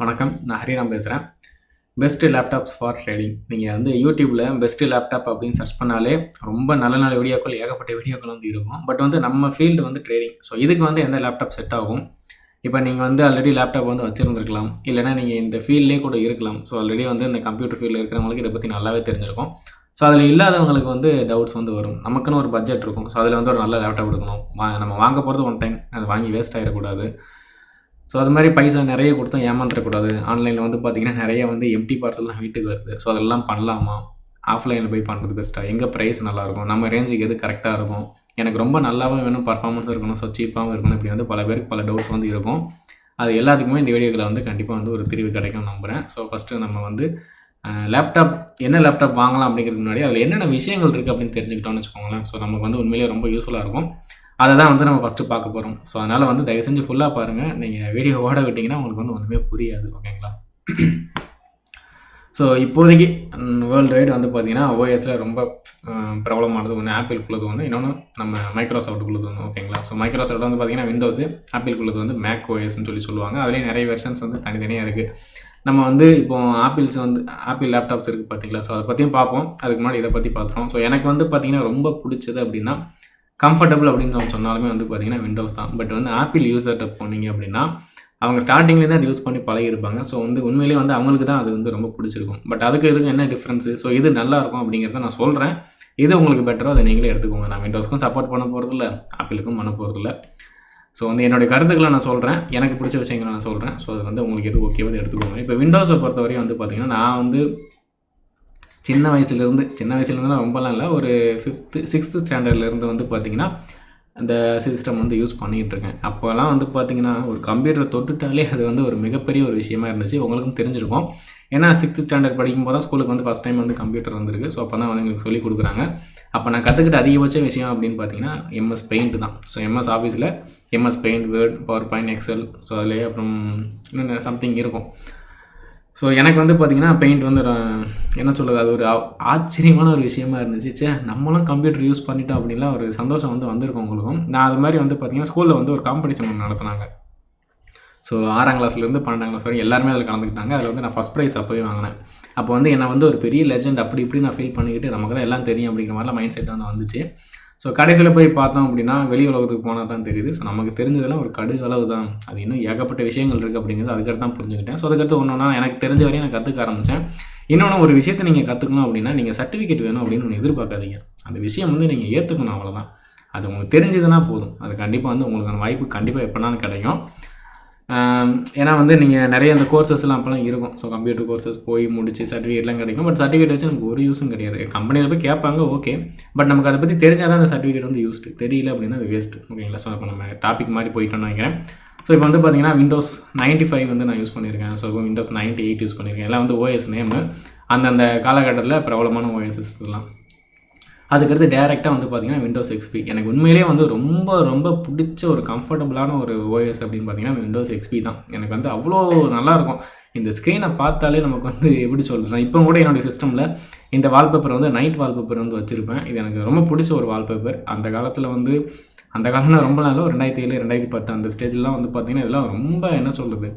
வணக்கம். நான் ஹரிராம் பேசுறேன். Best laptops for trading. நீங்க வந்து YouTubeல பெஸ்ட் லேப்டாப் அப்படின்னு சர்ச் பண்ணாலே, ரொம்ப நல்ல நல்ல வீடியோக்கள், ஏகப்பட்ட வீடியோக்கள் வந்து இருக்கும். பட் வந்து நம்ம ஃபீல்டு வந்து ட்ரேடிங். ஸோ இதுக்கு வந்து எந்த லேப்டாப் செட் ஆகும்? இப்ப நீங்க வந்து ஆல்ரெடி லேப்டாப் வந்து வச்சிருந்திருக்கலாம். இல்லன்னா நீங்க இந்த ஃபீல்ட்லயே கூட இருக்கலாம். ஸோ ஆல்ரெடி வந்து இந்த கம்ப்யூட்டர் ஃபீல்ட்ல இருக்கிறவங்களுக்கு இத பத்தி நல்லாவே தெரிஞ்சிருக்கும். ஸோ அதில இல்லாதவங்களுக்கு வந்து டவுட்ஸ் வந்து வரும். நமக்குன்னு ஒரு பட்ஜெட் இருக்கும். ஸோ அதில வந்து ஒரு நல்ல லேப்டாப் எடுக்கணும். நம்ம வாங்க போறது ஒன் டைம். அத வாங்கி வேஸ்ட் ஆயிறக்கூடாது. ஸோ அது மாரி பைசா நெறைய குடுத்தும் ஏமாந்துறக்கூடாது. ஆன்லைன்ல வந்து பார்த்தீங்கன்னா, நெறைய வந்து எம்ப்டி பார்சல்லாம் வீட்டுக்கு வருது. ஸோ அதெல்லாம் பண்ணலாமா? ஆஃப்லைன்ல போய் பண்றது பெஸ்ட்டா? எங்க பிரைஸ் நல்லாயிருக்கும்? நம்ம ரேஞ்சுக்கு எது கரெக்ட்டா இருக்கும்? எனக்கு ரொம்ப நல்லாவும் வேணும், பெர்ஃபார்மன்ஸ் இருக்கணும், ஸோ சீப்பாவும் இருக்கணும். இப்படி வந்து பல பேருக்கு பல டவுட்ஸ் வந்து இருக்கும். அது எல்லாத்துக்குமே இந்த வீடியோக்குள்ள வந்து கண்டிப்பா வந்து ஒரு தீர்வு கிடைக்கும்னு நம்புறேன். ஸோ ஃபர்ஸ்ட்டு நம்ம வந்து லேப்டாப் என்ன லேப்டாப் வாங்கலாம் அப்படிங்கிறதுக்கு முன்னாடி, அதில என்னென்ன விஷயங்கள் இருக்கு அப்படின்னு தெரிஞ்சுக்கிட்டோம்னு வச்சுக்கோங்களேன். ஸோ நமக்கு வந்து உண்மையிலேயே ரொம்ப யூஸ்ஃபுல்லா இருக்கும். அத தான் வந்து நம்ம ஃபர்ஸ்ட்டு பார்க்க போறோம். ஸோ அதனால வந்து தயவு செஞ்சு ஃபுல்லா பாருங்க. நீங்க வீடியோ ஓட விட்டீங்கன்னா, உங்களுக்கு வந்து ஒண்ணுமே புரியாது. ஓகேங்களா? ஸோ இப்போதைக்கு வேர்ல்டு வைட் வந்து பார்த்தீங்கன்னா, ஓஎஸ்ல ரொம்ப பிரபலமானது ஒண்ணு ஆப்பிள்குள்ளது ஒண்ணு. இன்னொன்னு நம்ம மைக்ரோசாஃப்ட்டுக்குள்ளது ஒண்ணு. ஓகேங்களா? ஸோ மைக்ரோசாஃப்ட் வந்து பார்த்தீங்கன்னா விண்டோஸு, ஆப்பிள்குள்ளது வந்து மேக் ஓஎஸ்ன்னு சொல்லுவாங்க. அதிலேயே நெறைய வெர்ஷன்ஸ் வந்து தனித்தனியா இருக்கு. நம்ம வந்து இப்போ ஆப்பிள் லேப்டாப்ஸ் இருக்கு பார்த்தீங்களா? ஸோ அத பத்தியும் பார்ப்போம். அதுக்கு முன்னாடி இத பத்தி பார்த்துருவோம். ஸோ எனக்கு வந்து பார்த்தீங்கன்னா, ரொம்ப புடிச்சது அப்படின்னா, கம்ஃபர்டபுள் அப்படின்னு சொன்னாலுமே வந்து பார்த்தீங்கன்னா, விண்டோஸ் தான். பட் வந்து ஆப்பிள் யூசர்ட்ட போனீங்க அப்படின்னா, அவங்க ஸ்டார்ட்டிங்லேருந்து அத யூஸ் பண்ணி பழகியிருப்பாங்க. ஸோ வந்து உண்மையிலேயே வந்து அவங்களுக்கு தான் அது வந்து ரொம்ப புடிச்சிருக்கும். பட் அதுக்கு இதுக்கும் என்ன டிஃப்ரென்ஸு? ஸோ இது நல்லாயிருக்கும் அப்படிங்கிறத நான் சொல்றேன். எது உங்களுக்கு பெட்டரோ அத நீங்களே எடுத்துக்கோங்க. நான் விண்டோஸ்க்கும் சப்போர்ட் பண்ண போறதில்ல, ஆப்பிளுக்கும் பண்ண போறதில்ல. ஸோ வந்து என்னுடைய கருத்துக்கள நான் சொல்றேன். எனக்கு பிடிச்ச விஷயங்கள நான் சொல்றேன். ஸோ அது வந்து உங்களுக்கு எது ஓகேவோ அத எடுத்துக்கோங்க. இப்ப விண்டோஸ பொறுத்தவரையும் வந்து பார்த்தீங்கன்னா, நான் வந்து சின்ன வயசுலேருந்துனா ரொம்பலாம் இல்ல. ஒரு 6த் ஸ்டாண்டர்ட்லேருந்து வந்து பார்த்தீங்கன்னா, அந்த சிஸ்டம் வந்து யூஸ் பண்ணிகிட்டுருக்கேன். அப்போலாம் வந்து பார்த்தீங்கன்னா, ஒரு கம்ப்யூட்டர தொட்டுட்டாலே அது வந்து ஒரு மிகப்பெரிய ஒரு விஷயமா இருந்துச்சு. உங்களுக்கும் தெரிஞ்சிருக்கும். ஏன்னா 6த் ஸ்டாண்டர்ட் படிக்கும்போது தான் ஸ்கூலுக்கு வந்து ஃபர்ஸ்ட் டைம் வந்து கம்ப்யூட்டர் வந்திருக்கு. ஸோ அப்ப தான் வந்து எங்களுக்கு சொல்லிக் குடுக்குறாங்க. அப்ப நான் கத்துக்கிட்ட அதிகபட்ச விஷயம் அப்படின்னு பார்த்தீங்கன்னா, எம்எஸ் பெயிண்ட் தான். ஸோ எம்எஸ் ஆஃபீஸில MS paint, word, PowerPoint, excel so அதிலேயே அப்புறம் இன்னும் சம்திங் இருக்கும். ஸோ எனக்கு வந்து பார்த்தீங்கன்னா, பெயிண்ட் வந்து என்ன சொல்றது? அது ஒரு ஆச்சரியமான ஒரு விஷயமா இருந்துச்சு. ச்சே! நம்மளும் கம்ப்யூட்டர் யூஸ் பண்ணிட்டோம் அப்படின்லாம் ஒரு சந்தோஷம் வந்து வந்திருக்கும் உங்களுக்கும். நான் அது மாரி வந்து பார்த்தீங்கன்னா, ஸ்கூல்ல வந்து ஒரு காம்படிஷன் ஒண்ணு நடத்துனாங்க. ஸோ 6ஆம் கிளாஸ்லேருந்து 12ஆம் கிளாஸ் வரையும் எல்லாருமே அதில கலந்துக்கிட்டாங்க. அதில வந்து நான் ஃபர்ஸ்ட் ப்ரைஸ் அப்பவே வாங்கினேன். அப்போ வந்து என்ன வந்து ஒரு பெரிய லெஜெண்ட் அப்படி இப்படி நான் ஃபீல் பண்ணிக்கிட்டு, நமக்கு தான் எல்லாம் தெரியும் அப்படிங்கிற மாரிலாம் மைண்ட் செட் வந்து வந்துச்சு. ஸோ கடைசியில போய் பார்த்தோம் அப்படின்னா, வெளி உலகத்துக்கு போனா தான் தெரியுது. ஸோ நமக்கு தெரிஞ்சதெல்லாம் ஒரு கடுகு அளவு தான். அது இன்னும் ஏகப்பட்ட விஷயங்கள் இருக்கு அப்படிங்கிறது அதுக்கடுத்து தான் புரிஞ்சுக்கிட்டேன். ஸோ அதுக்கடுத்து ஒண்ணு ஒண்ணா எனக்கு தெரிஞ்ச வரையும் நான் கத்துக்க ஆரம்பிச்சேன். இன்னொன்னு ஒரு விஷயத்த நீங்க கத்துக்கணும் அப்படின்னா, நீங்க சர்டிஃபிகேட் வேணும் அப்படின்னு ஒண்ணு எதிர்பார்க்காதீங்க. அந்த விஷயம் வந்து நீங்க ஏத்துக்கணும் அவ்வளோதான். அது உங்களுக்கு தெரிஞ்சதுன்னா போதும். அது கண்டிப்பா வந்து உங்களுக்கான வாய்ப்பு கண்டிப்பா எப்பனாலும் கிடைக்கும். ஏன்னா வந்து நீங்க நெறைய இந்த கோர்சஸ்லாம் அப்பலாம் இருக்கும். ஸோ கம்ப்யூட்டர் கோர்சஸ் போய் முடிச்சு சர்டிஃபிகேட்லாம் கிடைக்கும். பட் சர்டிஃபிகேட் வச்சு நமக்கு ஒரு யூஸும் கிடையாது. கம்பெனியில போய் கேட்பாங்க ஓகே. பட் நமக்கு அத பத்தி தெரிஞ்சா தான் அந்த சர்டிஃபிகேட் வந்து யூஸ்டு. தெரியல அப்படின்னா அது வேஸ்ட். ஓகேங்களா? ஸோ இப்போ நம்ம டாபிக் மாரி போயிட்டோம்னு நெனைக்கிறேன். ஸோ இப்போ வந்து பார்த்தீங்கன்னா, விண்டோஸ் 95 வந்து நான் யூஸ் பண்ணியிருக்கேன். ஸோ விண்டோஸ் 98 யூஸ் பண்ணியிருக்கேன். எல்லாம் வந்து ஓஎஸ் நேமு. அந்தந்த காலகட்டத்தில பிரபலமான ஓஎஸ்எஸ் இதெல்லாம். அதுக்கடுத்து டைரக்ட்டா வந்து பார்த்தீங்கன்னா, விண்டோஸ் எக்ஸ்பி. எனக்கு உண்மையிலேயே வந்து ரொம்ப ரொம்ப புடிச்ச ஒரு கம்ஃபர்டபுளான ஒரு ஓஎஸ் அப்படின்னு பார்த்தீங்கன்னா, விண்டோஸ் எக்ஸ்பி தான். எனக்கு வந்து அவ்வளோ நல்லாயிருக்கும். இந்த ஸ்க்ரீன பார்த்தாலே நமக்கு வந்து எப்படி சொல்றது? நான் இப்போ கூட என்னுடைய சிஸ்டம்ல இந்த வால்பேப்பர் வந்து நைட் வால்பேப்பர் வந்து வச்சிருப்பேன். இது எனக்கு ரொம்ப புடிச்ச ஒரு வால்பேப்பர். அந்த காலத்தில வந்து அந்த காலம்னா ரொம்ப நாள் 2007, 2010 அந்த ஸ்டேஜ்லலாம் வந்து பார்த்தீங்கன்னா, இதெல்லாம் ரொம்ப என்ன சொல்றது?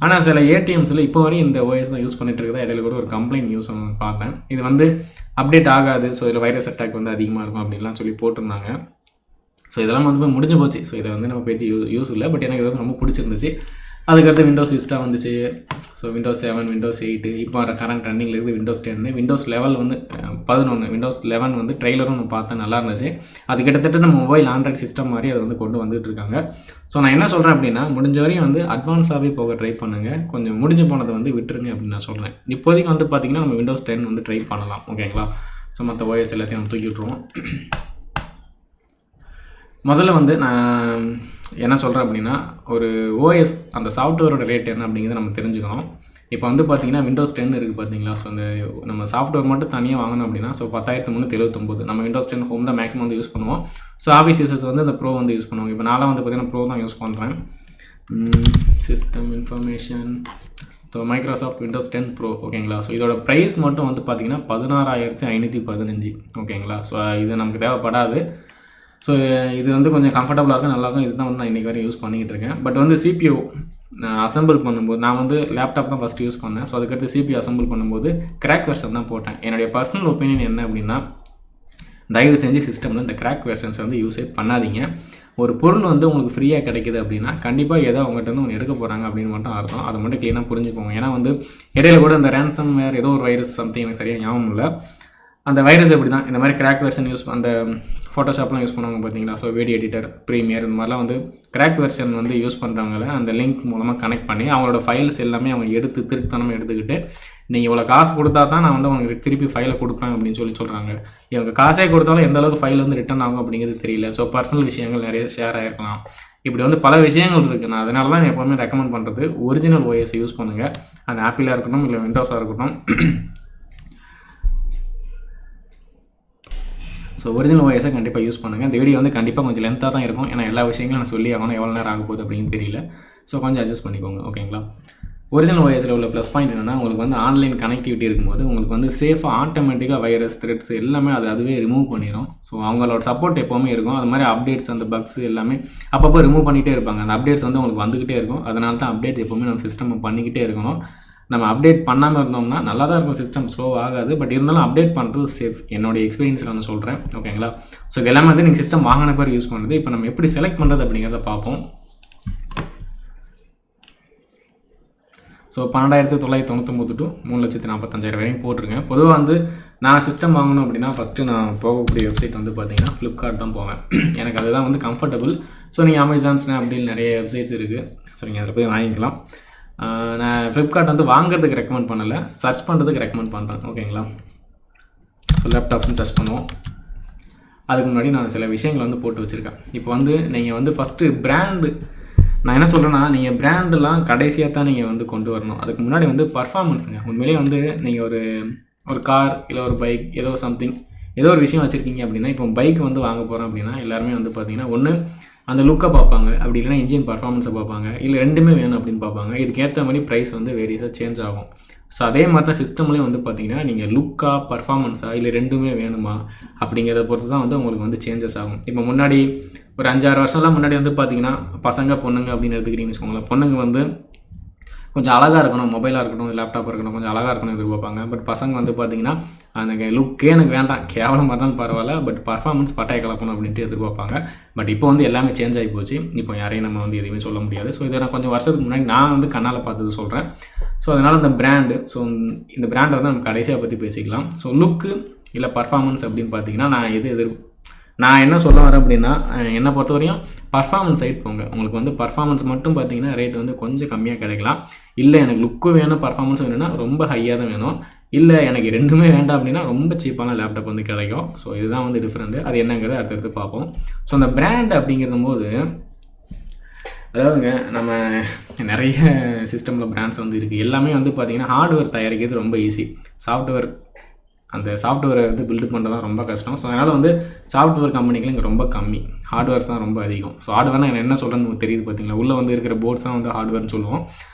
ஆனா சில ஏடிஎம்ஸ்ல இப்போ வரையும் இந்த ஓஎஸ் தான் யூஸ் பண்ணிட்டு இருக்கதா இடையில கூட ஒரு கம்ப்ளைண்ட் நியூஸ் ஒண்ணு பார்த்தேன். இது வந்து அப்டேட் ஆகாது. ஸோ இதில வைரஸ் அட்டாக் வந்து அதிகமா இருக்கும் அப்படின்லாம் சொல்லி போட்டிருந்தாங்க. ஸோ இதெல்லாம் வந்து முடிஞ்சு போச்சு. ஸோ இத வந்து நம்ம பத்தி யூஸ் இல்ல. பட் எனக்கு இது வந்து ரொம்ப புடிச்சிருந்துச்சு. அதுக்கடுத்து விண்டோஸ் விஸ்டா வந்துச்சு. ஸோ விண்டோஸ் 7, விண்டோஸ் 8 இப்போ வர கரண்ட் ரன்னிங்ல இருக்குது விண்டோஸ் 10. விண்டோஸ் லெவல் வந்து 11 விண்டோஸ் 11 வந்து ட்ரெய்லரும் நான் பார்த்தேன் நல்லா இருந்துச்சு. அது கிட்டத்தட்ட நம்ம மொபைல் ஆண்ட்ராய்ட் சிஸ்டம் மாரி அத வந்து கொண்டு வந்துட்டு இருக்காங்க. ஸோ நான் என்ன சொல்றேன் அப்படின்னா, முடிஞ்ச வரையும் வந்து அட்வான்ஸாவே போக ட்ரை பண்ணுங்க. கொஞ்சம் முடிஞ்சு போனத வந்து விட்டுருங்க அப்படின்னு நான் சொல்றேன். இப்போதைக்கு வந்து பார்த்தீங்கன்னா, நம்ம விண்டோஸ் 10 வந்து ட்ரை பண்ணலாம். ஓகேங்களா? ஸோ மத்த ஓஎஸ் எல்லாத்தையும் நம்ம தூக்கி விட்டுருவோம். முதல்ல வந்து நான் என்ன சொல்றேன் அப்படின்னா, ஒரு ஓஎஸ் அந்த சாஃப்ட்வேரோட ரேட் என்ன அப்படிங்கிறத நம்ம தெரிஞ்சுக்கணும். இப்போ வந்து பார்த்தீங்கன்னா, விண்டோஸ் 10 இருக்கு பார்த்தீங்களா? ஸோ அந்த நம்ம சாஃப்ட்வேர் மட்டும் தனியா வாங்கணும் அப்படின்னா, ஸோ 10,379 நம்ம விண்டோஸ் 10 ஹோம் தான் மேக்ஸிமம் வந்து யூஸ் பண்ணுவோம். ஸோ ஆஃபீஸ் யூசர்ஸ் வந்து இந்த ப்ரோ வந்து யூஸ் பண்ணுவாங்க. இப்போ நான்லாம் வந்து பார்த்தீங்கன்னா, ப்ரோ தான் யூஸ் பண்றேன். System information so Microsoft Windows 10 bro ஓகேங்களா? ஸோ இதோட பிரைஸ் மட்டும் வந்து பார்த்தீங்கன்னா, 16,515 ஓகேங்களா? ஸோ இது நமக்கு தேவைப்படாது. ஸோ இது வந்து கொஞ்சம் கம்ஃபர்டபுளாக இருக்கும், நல்லாயிருக்கும். இதுதான் வந்து நான் இன்றைக்கி வரையும் யூஸ் பண்ணிக்கிட்டு இருக்கேன். பட் வந்து சிபியூ அசம்பிள் பண்ணும்போது நான் வந்து லேப்டாப் தான் ஃபஸ்ட்டு யூஸ் பண்ணேன். ஸோ அதுக்கடுத்து CPU அசம்பிள் பண்ணும்போது கிராக் வெர்ஷன் தான் போட்டேன். என்னுடைய பர்சனல் ஒப்பீனியன் என்ன அப்படின்னா, தயவு செஞ்சு சிஸ்டமில் இந்த கிராக் வெர்ஷன்ஸ் வந்து யூஸே பண்ணாதீங்க. ஒரு பொருள் வந்து உங்களுக்கு ஃப்ரீயாக கிடைக்குது அப்படின்னா கண்டிப்பாக ஏதோ அவங்ககிட்ட வந்து ஒன்று எடுக்க போகிறாங்க அப்படின்னு மட்டும் அர்த்தம். அதை மட்டும் க்ளீனாக புரிஞ்சுக்கோங்க. ஏன்னா வந்து இடையில கூட இந்த ரேன்சம் வேறு ஏதோ ஒரு வைரஸ் சம்திங் எனக்கு சரியாக ஞாபகம் இல்லை. அந்த வைரஸ் எப்படி தான் இந்த மாதிரி கிராக் வெர்ஷன் யூஸ் அந்த ஃபோட்டோஷாப்லாம் யூஸ் பண்ணுவாங்க பார்த்தீங்களா. ஸோ வீடியோ எடிட்டர், ப்ரீமியர் இந்த மாதிரிலாம் வந்து கிராக் வெர்ஷன் வந்து யூஸ் பண்ணுறவங்கள அந்த லிங்க் மூலமாக கனெக்ட் பண்ணி அவங்களோட ஃபைல்ஸ் எல்லாமே அவங்க எடுத்து திருத்தனமாக எடுத்துக்கிட்டு நீங்கள் இவ்வளோ காசு கொடுத்தா தான் நான் வந்து அவங்களுக்கு திருப்பி ஃபைலை கொடுப்பேன் அப்படின்னு சொல்கிறாங்க. இவங்க காசே கொடுத்தாலும் எந்த அளவுக்கு ஃபைல் வந்து ரிட்டர்ன் ஆகும் அப்படிங்கிறது தெரியல. ஸோ பர்சனல் விஷயங்கள் நிறைய ஷேர் ஆகிருக்கலாம். இப்படி வந்து பல விஷயங்கள் இருக்குது. நான் அதனால தான் எப்போவுமே ரெக்கமெண்ட் பண்ணுறது ஒரிஜினல் OS யூஸ் பண்ணுங்கள். அந்த ஆப்பிளாக இருக்கட்டும் இல்லை விண்டோஸாக இருக்கட்டும். ஸோ ஒரிஜினல் OS கண்டிப்பாக யூஸ் பண்ணுங்கள். இந்த வீடியோ வந்து கண்டிப்பாக கொஞ்சம் லென்த்தாக தான் இருக்கும். ஏன்னா எல்லா விஷயங்களும் நான் சொல்லி ஆகணும், எவ்வளோ நேரம் ஆக போகுது அப்படின்னு தெரியல. ஸோ கொஞ்சம் அட்ஜஸ்ட் பண்ணிக்கோங்க, ஓகேங்களா. ஒரிஜினல் OSல உள்ள ப்ளஸ் பாயிண்ட் என்னென்னா, உங்களுக்கு வந்து ஆன்லைன் கனெக்டிவிட்டி இருக்கும்போது உங்களுக்கு வந்து சேஃபாக ஆட்டோமேட்டிக்காக வைரஸ், த்ரெட்ஸ் எல்லாமே அதுவே ரிமூவ் பண்ணிடும். ஸோ அவங்களோட சப்போர்ட் எப்போவுமே இருக்கும். அது மாதிரி அப்டேட்ஸ், அந்த பக்ஸ் எல்லாமே அப்பப்போ ரிமூவ் பண்ணிகிட்டே இருப்பாங்க. அந்த அப்டேட்ஸ் வந்து உங்களுக்கு வந்துக்கிட்டே இருக்கும். அதனால தான் அப்டேட் எப்போவுமே நம்ம சிஸ்டம் பண்ணிக்கிட்டே இருக்கணும். நம்ம அப்டேட் பண்ணாமல் இருந்தோம்னா நல்லா தான் இருக்கும், சிஸ்டம் ஸ்லோ ஆகாது. பட் இருந்தாலும் அப்டேட் பண்ணுறது சேஃப். என்னோடய எக்ஸ்பீரியன்ஸில் நான் சொல்கிறேன், ஓகேங்களா. ஸோ இது எல்லாமே வந்து நீங்கள் சிஸ்டம் வாங்கின பேர் யூஸ் பண்ணுறது. இப்போ நம்ம எப்படி செலக்ட் பண்ணுறது அப்படிங்கிறத பார்ப்போம். ஸோ 12,999 to 3,45,000 வரையும் போட்டிருக்கேன். பொதுவாக வந்து நான் சிஸ்டம் வாங்கணும் அப்படின்னா ஃபஸ்ட்டு நான் போகக்கூடிய வெப்சைட் வந்து பார்த்தீங்கன்னா ஃப்ளிப்கார்ட் தான் போவேன். எனக்கு அதுதான் வந்து கம்ஃபர்டபுள். ஸோ நீங்கள் அமேசான், ஸ்னாப்டீல் நிறைய வெப்சைட்ஸ் இருக்குது. ஸோ நீங்கள் அதில் போய் வாங்கிக்கலாம். நான் ஃப்ளிப்கார்ட் வந்து வாங்குறதுக்கு ரெக்கமெண்ட் பண்ணலை, சர்ச் பண்ணுறதுக்கு ரெக்கமெண்ட் பண்ணுறேன், ஓகேங்களா. ஸோ லேப்டாப்ஸ்னு சர்ச் பண்ணுவோம். அதுக்கு முன்னாடி நான் சில விஷயங்களை வந்து போட்டு வச்சுருக்கேன். இப்போ வந்து நீங்கள் வந்து ஃபஸ்ட்டு பிராண்டு, நான் என்ன சொல்கிறேன்னா, நீங்கள் பிராண்டெலாம் கடைசியாக தான் நீங்கள் வந்து கொண்டு வரணும். அதுக்கு முன்னாடி வந்து பர்ஃபார்மன்ஸுங்க. உண்மையிலே வந்து நீங்கள் ஒரு கார் இல்லை ஒரு பைக் ஏதோ சம்திங் ஏதோ ஒரு விஷயம் வச்சுருக்கீங்க அப்படின்னா, இப்போ பைக் வந்து வாங்க போகிறோம் அப்படின்னா எல்லாருமே வந்து பார்த்திங்கன்னா ஒன்று அந்த லுக்கை பார்ப்பாங்க, அப்படி இல்லைனா இன்ஜின் பர்ஃபார்மன்ஸை பார்ப்பாங்க, இல்லை ரெண்டுமே வேணும் அப்படின்னு பார்ப்பாங்க. இதுக்கேற்ற மாதிரி ப்ரைஸ் வந்து வேரியஸாக சேஞ்ச் ஆகும். ஸோ அதே மாதிரி தான் சிஸ்டம்லேயும் வந்து பார்த்திங்கன்னா நீங்கள் லுக்காக, பர்ஃபார்மன்ஸாக இல்லை ரெண்டுமே வேணுமா அப்படிங்கிறத பொறுத்து தான் வந்து உங்களுக்கு வந்து சேஞ்சஸ் ஆகும். இப்போ முன்னாடி ஒரு 5-6 வருஷம்லாம் முன்னாடி வந்து பார்த்திங்கன்னா பசங்க பொண்ணுங்க அப்படின்னு எடுத்துக்கிட்டிங்கன்னு வச்சுக்கோங்களேன். பொண்ணுங்க வந்து கொஞ்சம் அழகாக இருக்கணும், மொபைலாக இருக்கட்டும், லேப்டாப் இருக்கணும், கொஞ்சம் அழகாக இருக்கணும் எதிர்பார்ப்பாங்க. பட் பசங்க வந்து பார்த்திங்கன்னா அந்த லுக்கே எனக்கு வேண்டாம், கேவலமாக இருந்தாலும் பரவாயில்ல, பட் பர்ஃபார்மன்ஸ் பட்டாய கலப்பணும் அப்படின்ட்டு எதிர்பார்ப்பாங்க. பட் இப்போ வந்து எல்லாமே சேஞ்ச் ஆகி போச்சு. இப்போ யாரையும் நம்ம வந்து எதுவுமே சொல்ல முடியாது. ஸோ இதை நான் கொஞ்சம் வருஷத்துக்கு முன்னாடி நான் வந்து கண்ணால் பார்த்தது சொல்கிறேன். ஸோ அதனால் இந்த பிராண்டு, ஸோ இந்த பிராண்டை வந்து நம்ம கடைசியாக பற்றி பேசிக்கலாம். ஸோ லுக்கு இல்லை பர்ஃபார்மன்ஸ் அப்படின்னு பார்த்தீங்கன்னா நான் என்ன சொல்ல வரேன் அப்படின்னா, என்னை பொறுத்தவரையும் பர்ஃபார்மன்ஸ் சைட் போங்க. உங்களுக்கு வந்து பர்ஃபார்மன்ஸ் மட்டும் பார்த்தீங்கன்னா ரேட் வந்து கொஞ்சம் கம்மியாக கிடைக்கலாம். இல்லை எனக்கு லுக்கும் வேணும், பர்ஃபார்மன்ஸும் வேணும்னா ரொம்ப ஹையாக தான் வேணும். இல்லை எனக்கு ரெண்டுமே வேண்டாம் அப்படின்னா ரொம்ப சீப்பான லேப்டாப் வந்து கிடைக்கும். ஸோ இதுதான் வந்து டிஃப்ரெண்ட்டு. அது என்னங்கிறத அடுத்தடுத்து பார்ப்போம். ஸோ அந்த பிராண்ட் அப்படிங்கிறது போது, அதாவதுங்க நம்ம நிறைய சிஸ்டமில் பிராண்ட்ஸ் வந்து இருக்குது. எல்லாமே வந்து பார்த்திங்கன்னா ஹார்ட்வேர் தயாரிக்கிறது ரொம்ப ஈஸி. அந்த சாஃப்ட்வேரை வந்து பில்டு பண்ணுறது தான் ரொம்ப கஷ்டம். ஸோ அதனால் வந்து சாஃப்ட்வேர் கம்பெனிகள் இங்கே ரொம்ப கம்மி, ஹார்ட்வேர்ஸ் தான் ரொம்ப அதிகம். ஸோ ஹார்ட்வேர்னால் நான் என்ன சொல்கிறேன்னு தெரியுது பார்த்தீங்களா. உள்ளே வந்து இருக்கிற போர்ட்ஸ் தான் வந்து ஹார்ட்வேர்னு சொல்லுவோம்.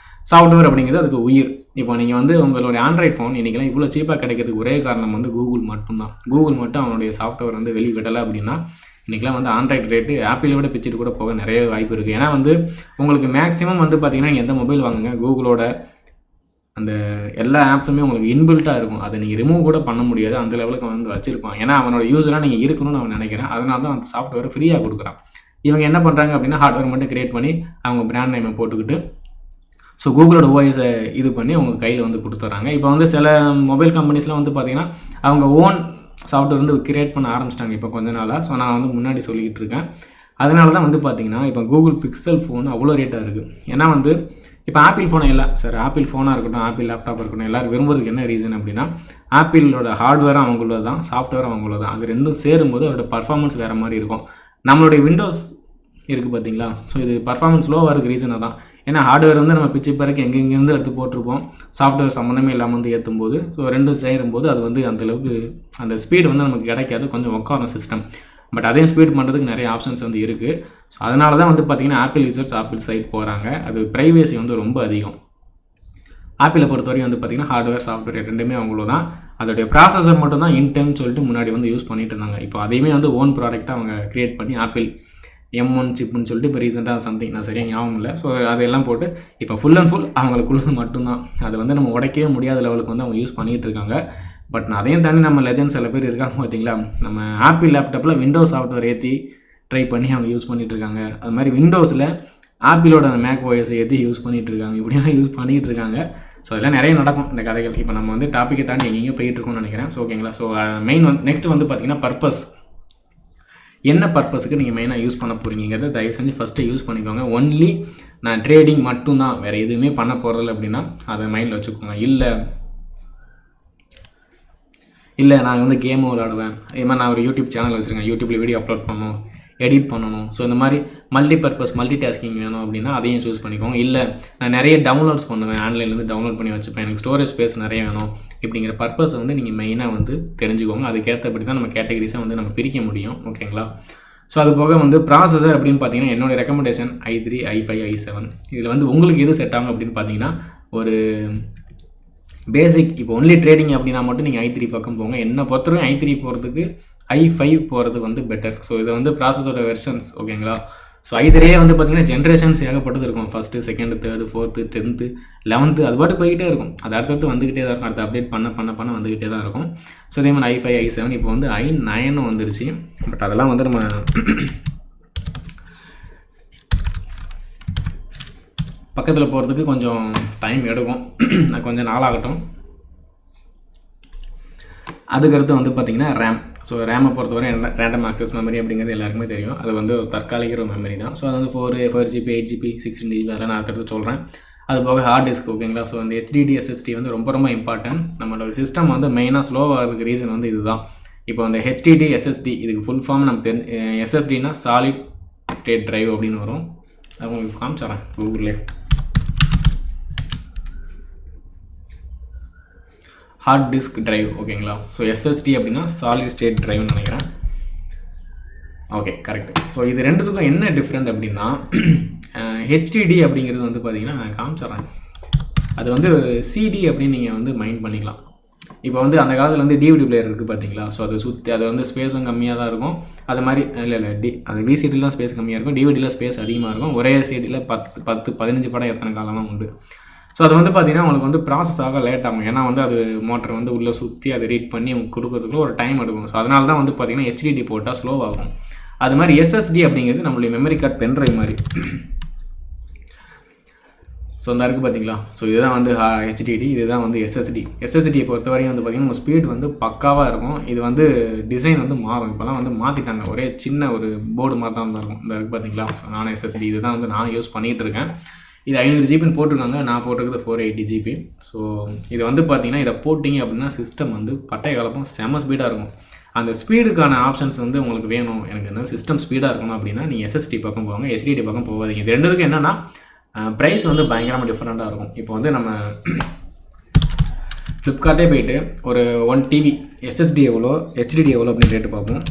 சாஃப்ட்வேர் அப்படிங்கிறது அதுக்கு உயிர். இப்போ நீங்கள் வந்து உங்களுடைய ஆண்ட்ராய்ட் ஃபோன் இன்றைக்கெல்லாம் இவ்வளோ சீப்பாக கிடைக்கிறதுக்கு ஒரே காரணம் வந்து கூகுள் மட்டும்தான். கூகுள் மட்டும் அவனுடைய சாஃப்ட்வேர் வந்து வெளிவிடலை அப்படின்னா இன்றைக்கெலாம் வந்து ஆண்ட்ராய்ட் ரேட்டு ஆப்பிளை விட பிச்சுட்டு கூட போக நிறைய வாய்ப்பு இருக்குது. ஏன்னா வந்து உங்களுக்கு மேக்ஸிமம் வந்து பார்த்திங்கன்னா எந்த மொபைல் வாங்குங்க, கூகுளோட அந்த எல்லா ஆப்ஸுமே உங்களுக்கு இன்பில்ட்டாக இருக்கும். அதை நீங்கள் ரிமூவ் கூட பண்ண முடியாது, அந்த லெவலுக்கு வந்து வச்சுருப்பான். ஏன்னா அவனோட யூஸராக நீங்கள் இருக்கணும்னு அவன் நினைக்கிறேன். அதனால தான் அந்த சாஃப்ட்வேர் ஃப்ரீயாக கொடுக்குறான். இவங்க என்ன பண்ணுறாங்க அப்படின்னா ஹார்ட்வேர் மட்டும் கிரியேட் பண்ணி அவங்க பிராண்ட் நேமை போட்டுக்கிட்டு ஸோ கூகுளோட ஓஎஸை இது பண்ணி அவங்க கையில் வந்து கொடுத்துட்றாங்க. இப்போ வந்து சில மொபைல் கம்பெனிஸ்லாம் வந்து பார்த்திங்கன்னா அவங்க ஓன் சாஃப்ட்வேர் வந்து கிரியேட் பண்ண ஆரம்பிச்சிட்டாங்க இப்போ கொஞ்ச நாளாக. ஸோ நான் வந்து முன்னாடி சொல்லிக்கிட்டு இருக்கேன். அதனால தான் வந்து பார்த்திங்கன்னா இப்போ கூகுள் பிக்சல் ஃபோன் அவ்வளோ ரேட்டாக இருக்குது. ஏன்னா வந்து இப்போ ஆப்பிள் ஃபோனை எல்லாம் சார் ஆப்பிள் ஃபோனாக இருக்கட்டும், ஆப்பிள் லேப்டாப் இருக்கட்டும், எல்லோரும் விரும்புறதுக்கு என்ன ரீசன் அப்படின்னா ஆப்பிளோட ஹார்ட்வேரும் அவங்களோட தான், சாஃப்ட்வேரும் அவங்களோட தான். அது ரெண்டும் சேரும்போது அதோட பர்ஃபார்மன்ஸ் வேறு மாதிரி இருக்கும். நம்மளுடைய விண்டோஸ் இருக்குது பார்த்தீங்களா. ஸோ இது பர்ஃபார்மன்ஸ் லோவாக இருக்குது ரீசனாக தான். ஏன்னா ஹார்ட்வேர் வந்து நம்ம பிச்சு பிறகு எங்கெங்கேருந்து எடுத்து போட்டிருப்போம், சாஃப்ட்வேர் சம்மந்தமே இல்லாமல் வந்து ஏற்றும்போது ஸோ ரெண்டும் சேரும்போது அது வந்து அந்தளவுக்கு அந்த ஸ்பீடு வந்து நமக்கு கிடைக்காது, கொஞ்சம் உட்காரும் சிஸ்டம். பட் அதையும் ஸ்பீட் பண்ணுறதுக்கு நிறைய ஆப்ஷன்ஸ் வந்து இருக்குது. ஸோ அதனால தான் வந்து பார்த்திங்கன்னா ஆப்பிள் யூசர்ஸ் ஆப்பிள் சைட் போகிறாங்க. அது ப்ரைவேசி வந்து ரொம்ப அதிகம். ஆப்பிளை பொறுத்தவரைக்கும் வந்து பார்த்திங்கன்னா ஹார்ட்வேர் சாஃப்ட்வேர் ரெண்டுமே அவங்களோ தான். அதோடைய ப்ராசஸர் மட்டும் தான் இன்டெல்னு சொல்லிட்டு முன்னாடி வந்து யூஸ் பண்ணிட்டு இருந்தாங்க. இப்போ அதையுமே வந்து ஓன் ப்ராடக்டாக அவங்க க்ரியேட் பண்ணி ஆப்பிள் M1 சிப்புன்னு சொல்லிட்டு இப்போ ரீசெண்டாக சம்திங் நான் சரியாக ஞாபகம் இல்லை. ஸோ அதெல்லாம் போட்டு இப்போ ஃபுல் அண்ட் ஃபுல் அவங்களுக்குள்ளது மட்டும்தான். அது வந்து நம்ம உடைக்கவே முடியாத லெவலுக்கு வந்து அவங்க யூஸ் பண்ணிகிட்டு இருக்காங்க. பட் அதையும் தாண்டி நம்ம லெஜெண்ட்ஸ் சில பேர் இருக்காங்க பார்த்தீங்களா, நம்ம ஆப்பிள் லேப்டாப்பில் விண்டோஸ் சாஃப்ட்வேர் ஏற்றி ட்ரை பண்ணி அவங்க யூஸ் பண்ணிகிட்டு இருக்காங்க. அது மாதிரி விண்டோஸில் ஆப்பிளோட அந்த மேக் ஓஎஸை ஏற்றி யூஸ் பண்ணிகிட்டு இருக்காங்க. இப்படிலாம் யூஸ் பண்ணிகிட்டு இருக்காங்க. ஸோ அதெல்லாம் நிறைய நடக்கும் இந்த கதைகள். இப்போ நம்ம வந்து டாப்பிக்கை தாண்டி எங்கேயும் போயிட்டுருக்கோம்னு நினைக்கிறேன். ஸோ ஓகேங்களா. ஸோ மெயின் நெக்ஸ்ட் வந்து பார்த்திங்கன்னா பர்பஸ். என்ன பர்பஸுக்கு நீங்கள் மெயினாக யூஸ் பண்ண போகிறீங்கிறத தயவு செஞ்சு ஃபஸ்ட்டு யூஸ் பண்ணிக்கோங்க. ஒன்லி நான் ட்ரேடிங் மட்டும்தான், வேறு எதுவுமே பண்ண போகிறதில்ல அப்படின்னா அதை மைண்டில் வச்சுக்கோங்க. இல்லை நான் வந்து கேம் விளாடுவேன், இது மாதிரி நான் ஒரு யூடியூப் சேனல் வச்சுருக்கேன், யூடியூப்பில் வீடியோ அப்லோட் பண்ணணும், எடிட் பண்ணணும், ஸோ இந்த மாதிரி மல்டி டாஸ்கிங் வேணும் அப்படின்னா அதையும் சூஸ் பண்ணிக்கோங்க. இல்லை நான் நிறைய டவுன்லோட்ஸ் பண்ணுவேன், ஆன்லைன்லேருந்து டவுன்லோட் பண்ணி வச்சுப்பேன், எனக்கு ஸ்டோரேஜ் ஸ்பேஸ் நிறைய வேணும் இப்படிங்கிற பர்பஸை வந்து நீங்கள் மெயினாக வந்து தெரிஞ்சுக்கோங்க. அதுக்கேற்றபடி தான் நம்ம கேட்டகரிஸாக வந்து நம்ம பிரிக்க முடியும். ஓகேங்களா. ஸோ அது போக வந்து ப்ராசஸர் அப்படின்னு பார்த்தீங்கன்னா என்னோடய ரெக்கமெண்டேஷன் i3, i5, i7. இதில் வந்து உங்களுக்கு எது செட் ஆகும் அப்படின்னு பார்த்தீங்கன்னா ஒரு பேசிக், இப்போ ஒன்லி ட்ரேடிங் அப்படின்னா மட்டும் நீங்கள் i3 பக்கம் போங்க. என்னை பொறுத்தவரைக்கும் i3 போகிறதுக்கு i5 போகிறது வந்து பெட்டர். ஸோ இதை வந்து ப்ராசஸோட வெர்ஷன்ஸ். ஓகேங்களா. ஸோ i3 வந்து பார்த்திங்கன்னா ஜென்ரேஷன்ஸ் ஏகப்பட்டது இருக்கும். First, second, third, fourth, 10th, 11th அது பாட்டு போய்கிட்டே இருக்கும். அது அடுத்தடுத்து வந்துக்கிட்டே தான் இருக்கும். அடுத்து அப்டேட் பண்ண வந்துக்கிட்டே தான் இருக்கும். ஸோ இதே மாதிரி i5, i7 இப்போ வந்து i9 வந்துருச்சு. பட் அதெல்லாம் வந்து நம்ம பக்கத்தில் போகிறதுக்கு கொஞ்சம் டைம் எடுக்கும், கொஞ்சம் நாளாகட்டும். அதுக்கடுத்து வந்து பார்த்திங்கன்னா ரேம். ஸோ ரேமை பொறுத்தவரை ரேண்டம் ஆக்சஸ் மெமரி அப்படிங்கிறது எல்லாருக்குமே தெரியும். அது வந்து ஒரு தற்காலிக ஒரு மெமரி தான். ஸோ அது வந்து 4GB, 8GB, 16GB அதெல்லாம் நான் அடுத்தடுத்து சொல்கிறேன். அது போக ஹார்ட் டிஸ்க். ஓகேங்களா. ஸோ அந்த HDD, SSD வந்து ரொம்ப ரொம்ப இம்பார்ட்டன்ட். நம்மளோட சிஸ்டம் வந்து மெயினாக ஸ்லோவாகிறதுக்கு ரீசன் வந்து இதுதான். இப்போ அந்த HDD, SSD இதுக்கு ஃபுல் ஃபார்ம் நம்ம SSDனா சாலிட் ஸ்டேட் ட்ரைவ் அப்படின்னு வரும். அது உங்களுக்கு காமிச்சிட்றேன் கூகுளில். Hard disk drive. ஓகேங்களா. ஸோ SSD அப்படின்னா சாலிட் ஸ்டேட் ட்ரைவ்னு நினைக்கிறேன். Okay, correct. ஸோ இது ரெண்டுத்துக்கும் என்ன டிஃப்ரெண்ட் அப்படின்னா HDD அப்படிங்கிறது வந்து பார்த்திங்கன்னா நான் காமிச்சிட்றேன். அது வந்து CD அப்படின்னு நீங்கள் வந்து மைண்ட் பண்ணிக்கலாம். இப்போ வந்து அந்த காலத்தில் வந்து DVD பிளேயர் இருக்குது பார்த்தீங்களா. ஸோ அதை சுற்றி அது வந்து ஸ்பேஸும் கம்மியாக தான் இருக்கும். அது மாதிரி இல்லை அது VCDயில் தான் ஸ்பேஸ் கம்மியாக இருக்கும், DVDயில் ஸ்பேஸ் அதிகமாக இருக்கும். ஒரே CDயில் 10, 15 படம் எத்தனை காலம்லாம் உண்டு. ஸோ அது வந்து பார்த்திங்கன்னா உங்களுக்கு வந்து ப்ராசஸ் ஆக லேட் ஆகும். ஏன்னா வந்து அது மோட்டர் வந்து உள்ளே சுற்றி அதை ரீட் பண்ணி உங்களுக்கு கொடுக்கறதுக்குள்ள ஒரு டைம் எடுக்கும். ஸோ அதனால தான் வந்து பார்த்திங்கன்னா HDD போட்டால் ஸ்லோவாகும். அது மாதிரி SSD அப்படிங்கிறது நம்மளுடைய மெமரி கார்டு பென்ட்ரைவ் மாதிரி. ஸோ இந்த இருக்குது பார்த்தீங்களா. ஸோ இதுதான் வந்து HDD, இதுதான் வந்து SSDயை பொறுத்தவரையும் வந்து பார்த்திங்கன்னா உங்கள் ஸ்பீட் வந்து பக்காவாக இருக்கும். இது வந்து டிசைன் வந்து மாறும். இப்போலாம் வந்து மாற்றிட்டாங்க. ஒரே சின்ன ஒரு போர்டு மாதிரி தான் இருக்கும். இந்த இருக்குது பார்த்தீங்களா. ஸோ நான் SSD இதுதான் வந்து நான் யூஸ் பண்ணிகிட்டு இருக்கேன். இது 500GB போட்டிருக்காங்க, நான் போட்டிருக்கிறது 480GB. ஸோ இது வந்து பார்த்திங்கன்னா இதை போட்டிங்க அப்படின்னா சிஸ்டம் வந்து பட்டை கலப்பும் செம ஸ்பீடாக இருக்கும். அந்த ஸ்பீடுக்கான ஆப்ஷன்ஸ் வந்து உங்களுக்கு வேணும், எனக்கு என்ன சிஸ்டம் ஸ்பீடாக இருக்கணும் அப்படின்னா நீங்கள் SSD பக்கம் போவாங்க, HDD பக்கம் போகாதீங்க. இது ரெண்டுத்துக்கும் என்னென்னா ப்ரைஸ் வந்து பயங்கரமாக டிஃப்ரெண்ட்டாக இருக்கும். இப்போ வந்து நம்ம ஃப்ளிப்கார்ட்டே போய்ட்டு ஒரு 1TB SSD எவ்வளோ, HDD எவ்வளோ அப்படின்னு ரேட்டு பார்ப்போம்.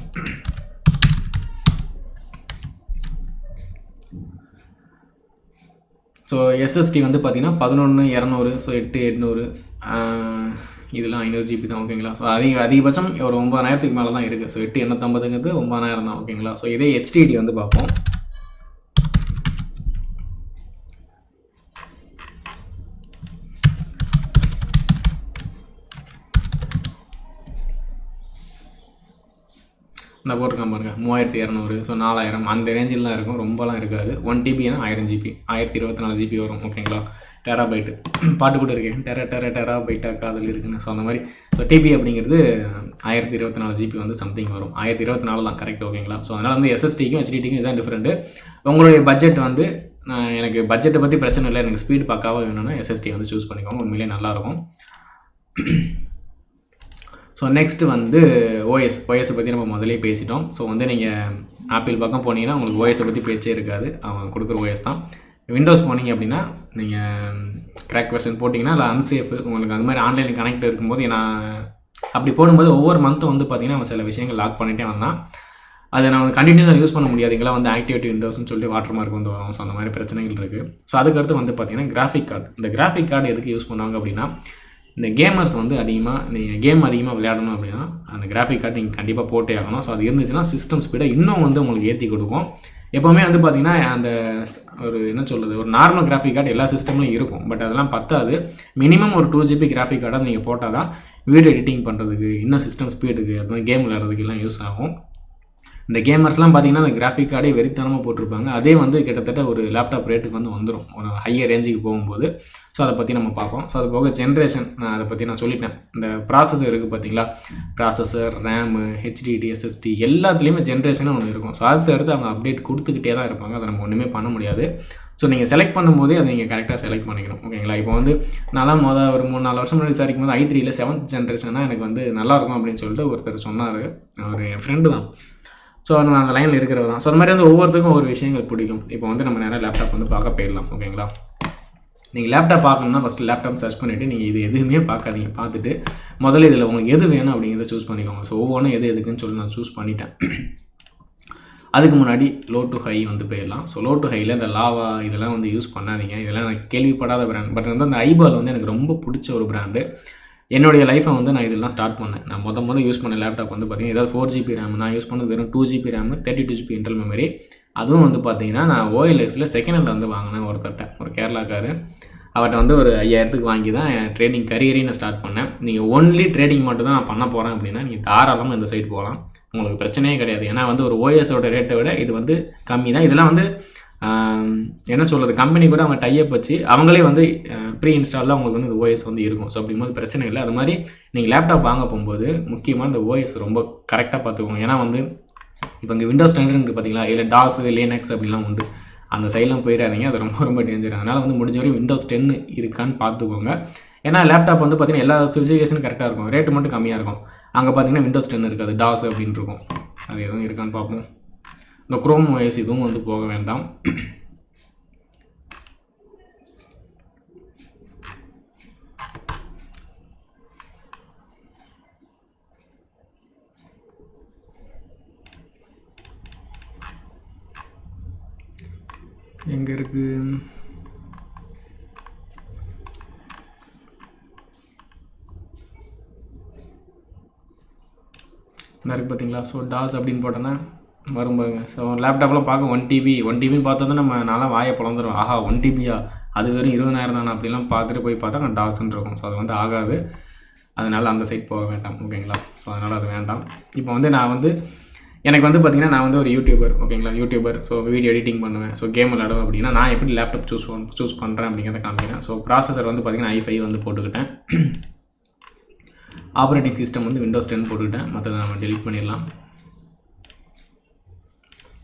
ஸோ SSD வந்து பார்த்திங்கன்னா 11,200, ஸோ 8,800, இதெல்லாம் 500GB தான். ஓகேங்களா. ஸோ அதிகபட்சம் ஒரு 9,000க்கு மேலே தான் இருக்குது. ஸோ 8,850 9,000 தான். ஓகேங்களா. ஸோ இதே HDD வந்து பார்ப்போம். இந்த போட்டிருக்கான் பாருங்கள் 3,200, ஸோ 4,000 அந்த ரேஞ்சில் தான் இருக்கும், ரொம்பலாம் இருக்காது. 1TBனா 1000GB, 1024GB வரும். ஓகேங்களா. டெராபைட்டு பாட்டு கூட இருக்கேன், டெராபைட்டாக காதல் இருக்குன்னு. ஸோ அந்த மாதிரி. ஸோ டிபி அப்படிங்கிறது 1024GB வந்து சம்திங் வரும். 1024 தான் கரெக்ட். ஓகேங்களா. ஸோ அதனால் வந்து SSDக்கும் HDDக்கும் இதுதான் டிஃப்ரெண்ட்டு. உங்களுடைய பட்ஜெட் வந்து எனக்கு பட்ஜெட்டை பற்றி பிரச்சனை இல்லை, எனக்கு ஸ்பீட் பக்காவாக வேணும்னா SSD வந்து சூஸ் பண்ணிக்கோங்க, உண்மையிலே நல்லாயிருக்கும். ஸோ நெக்ஸ்ட்டு வந்து ஓஎஸை பற்றி நம்ம முதலே பேசிட்டோம். ஸோ வந்து நீங்கள் ஆப்பிள் பக்கம் போனீங்கன்னா உங்களுக்கு ஓஎஸை பற்றி பேச்சே இருக்காது, அவங்க கொடுக்குற ஓஎஸ் தான். விண்டோஸ் போனீங்க அப்படின்னா நீங்கள் கிராக் வெர்ஷன் போட்டிங்கன்னா இல்லை அன்சேஃபு உங்களுக்கு அந்த மாதிரி ஆன்லைனில் கனெக்ட் இருக்கும்போது நான் அப்படி போடும்போது ஒவ்வொரு மந்த்தும் வந்து பார்த்திங்கன்னா அவன் சில விஷயங்கள் லாக் பண்ணிகிட்டே வந்தான். அதை நான் கண்டினியூஸாக யூஸ் பண்ண முடியாது, இங்கெல்லாம் வந்து ஆக்டிவேட் விண்டோஸ்னு சொல்லி வாட்டர் மார்க் வந்து வரும். ஸோ அந்த மாதிரி பிரச்சனைகள் இருக்குது. ஸோ அதுக்கடுத்து வந்து பார்த்திங்கன்னா கிராஃபிக் கார்டு. இந்த கிராஃபிக் கார்டு எதுக்கு யூஸ் பண்ணுவாங்க அப்படின்னா இந்த கேமர்ஸ் வந்து நீங்கள் கேம் அதிகமாக விளையாடணும் அப்படின்னா அந்த கிராஃபிக் கார்டு நீங்கள் கண்டிப்பாக போட்டே ஆகணும். ஸோ அது இருந்துச்சுன்னா சிஸ்டம் ஸ்பீடை இன்னும் வந்து உங்களுக்கு ஏற்றி கொடுக்கும். எப்போவுமே வந்து பார்த்திங்கன்னா அந்த ஒரு என்ன சொல்கிறது, ஒரு நார்மல் கிராஃபிக் கார்டு எல்லா சிஸ்டம்லையும் இருக்கும். பட் அதெல்லாம் பத்தாது. மினிமம் ஒரு 2 GB கிராஃபிக் கார்டாக நீங்கள் போட்டால் தான் வீடியோ எடிட்டிங் பண்ணுறதுக்கு, இன்னும் சிஸ்டம் ஸ்பீடுக்கு, அது மாதிரி கேம் விளையாடுறதுக்கு எல்லாம் யூஸ் ஆகும். இந்த கேமர்ஸ்லாம் பார்த்திங்கன்னா அந்த கிராஃபிக் கார்டே வெறித்தனமாக போட்டிருப்பாங்க. அதே வந்து கிட்டத்தட்ட ஒரு லேப்டாப் ரேட்டுக்கு வந்து வந்துடும் ஒரு ஹையர் ரேஞ்சுக்கு போகும்போது. ஸோ அதை பற்றி நம்ம பார்ப்போம். ஸோ அது போக ஜென்ரேஷன் அதை பற்றி நான் சொல்லிட்டேன். இந்த ப்ராசஸர் இருக்குது பார்த்தீங்களா, ப்ராசஸர், ரேமு, ஹெச்டிடி, எஸ்எஸ்டி எல்லாத்துலேயுமே ஜென்ரேஷனும் ஒன்று இருக்கும். ஸோ அடுத்து அவங்க அப்டேட் கொடுத்துக்கிட்டே தான் இருப்பாங்க. அதை நம்ம ஒன்றுமே பண்ண முடியாது. ஸோ நீங்கள் செலக்ட் பண்ணும்போதே அதை நீங்கள் கரெக்டாக செலக்ட் பண்ணிக்கணும். ஓகேங்களா? இப்போ வந்து நான்லாம் ஒரு 3-4 வருஷம் முன்னாடி விசாரிக்கும் போது i3ல 7th ஜென்ரேஷனாக எனக்கு வந்து நல்லாயிருக்கும் அப்படின்னு சொல்லிட்டு ஒருத்தர் சொன்னார். அவர் என் ஃப்ரெண்டு தான். ஸோ நான் அந்த லைனில் இருக்கிறது தான். ஸோ அந்த மாதிரி வந்து ஒவ்வொருத்தருக்கும் ஒரு விஷயங்கள் பிடிக்கும். இப்போ வந்து நம்ம நேராக லேப்டாப் வந்து பார்க்க போயிடலாம். ஓகேங்களா? நீங்கள் லேப்டாப் பார்க்கணுன்னா ஃபஸ்ட்டு லேப்டாப் சர்ச் பண்ணிவிட்டு நீங்கள் இது எதுவுமே பார்க்காதீங்க. பார்த்துட்டு முதல்ல இதில் உங்களுக்கு எது வேணும் அப்படிங்கிறத சூஸ் பண்ணிக்கோங்க. ஸோ ஒவ்வொன்றும் எதுக்குன்னு சொல்லி நான் சூஸ் பண்ணிட்டேன். அதுக்கு முன்னாடி லோ டு ஹை வந்து போயிடலாம். ஸோ லோ டு ஹையில் இந்த லாவா இதெல்லாம் வந்து யூஸ் பண்ணாதீங்க. இதெல்லாம் நான் கேள்விப்படாத பிராண்ட். பட் வந்து அந்த ஐபால் வந்து எனக்கு ரொம்ப பிடிச்ச ஒரு பிராண்டு. என்னுடைய லைஃப்பை வந்து நான் இதெல்லாம் ஸ்டார்ட் பண்ணேன். நான் மொதல் யூஸ் பண்ண லேப்டாப் வந்து பார்த்திங்கன்னா ஏதாவது 4GB ரேம். நான் யூஸ் பண்ணது வெறும் 2GB RAM, 32GB internal memory. அதுவும் வந்து பார்த்திங்கன்னா நான் OLXில் செகண்ட் ஹேண்டில் வந்து வாங்கினேன் ஒரு கேரளாக்காரு. அவர்கிட்ட வந்து ஒரு 5000க்கு வாங்கி தான் என் ட்ரேடிங் கரியரையும் நான் ஸ்டார்ட் பண்ணேன். நீங்கள் ஒன்லி ட்ரேடிங் மட்டும் தான் நான் பண்ண போகிறேன் அப்படின்னா நீங்கள் தாராளமாக இந்த சைட் போகலாம். உங்களுக்கு பிரச்சனையே கிடையாது. ஏன்னா வந்து ஒரு OSோட ரேட்டை விட இது வந்து கம்மி தான். இதெல்லாம் வந்து என்ன சொல்கிறது, கம்பெனி கூட அவங்க டைப் வச்சு அவங்களே வந்து ப்ரீ இன்ஸ்டாலில் அவங்களுக்கு வந்து இந்த OS வந்து இருக்கும். ஸோ அப்படிங்கும்போது பிரச்சனை இல்லை. அது மாதிரி நீங்கள் லேப்டாப் வாங்க போகும்போது முக்கியமாக இந்த OS ரொம்ப கரெக்டாக பார்த்துக்கோங்க. ஏன்னா வந்து இப்போ இங்கே விண்டோஸ் 10 இருக்குது பார்த்தீங்களா, இல்லை டாஸ், லினக்ஸ் அப்படிலாம் உண்டு. அந்த சைட்லாம் போயிடாதீங்க. அது ரொம்ப டேஞ்சர். அதனால் வந்து முடிஞ்ச வரையும் விண்டோஸ் 10 இருக்கான்னு பார்த்துக்கோங்க. ஏன்னா லேப்டாப் வந்து பார்த்திங்கன்னா எல்லா ஸ்பெசிஃபிகேஷனும் கரெக்டாக இருக்கும். ரேட்டு மட்டும் கம்மியாக இருக்கும். அங்கே பார்த்தீங்கன்னா விண்டோஸ் 10 இருக்காது, டாஸ் அப்படின்னு இருக்கும். அது எதுவும் இருக்கான்னு பார்ப்போம். இந்த குரோம் OS இதுவும் வந்து போக வேண்டாம். எங்கே இருக்குது இந்த இருக்குது பார்த்தீங்களா. ஸோ டாஸ் அப்படின்னு போட்டோன்னா வரும் பாருங்க. ஸோ லேப்டாப்லாம் பார்க்க 1TBன்னு பார்த்தா தான் நம்ம நான்லாம் வாயை பிளந்துடும். ஆஹா 1TBயா, அது வெறும் 20,000 தானே அப்படிலாம் பார்த்துட்டு போய் பார்த்தா நான் டாஸ்ன்னு இருக்கும். ஸோ அது வந்து ஆகாது. அதனால் அந்த சைட் போக வேண்டாம். ஓகேங்களா? ஸோ அதனால் அது வேண்டாம். இப்போ வந்து நான் வந்து எனக்கு வந்து பார்த்திங்கன்னா நான் வந்து ஒரு யூடியூபர். ஓகேங்களா? யூடியூபர். ஸோ வீடியோ எடிட்டிங் பண்ணுவேன். ஸோ கேம் விளையாடுவேன் அப்படின்னா நான் எப்படி லேப்டாப் சூஸ் பண்ணுறேன் அப்படிங்கிறத காமிக்கிறேன். ஸோ ப்ராசஸர் வந்து பார்த்திங்கன்னா i5 வந்து போட்டுக்கிட்டேன். ஆப்ரேட்டிங் சிஸ்டம் வந்து விண்டோஸ் 10 போட்டுக்கிட்டேன். மற்றதை நம்ம டெலிட் பண்ணிடலாம்.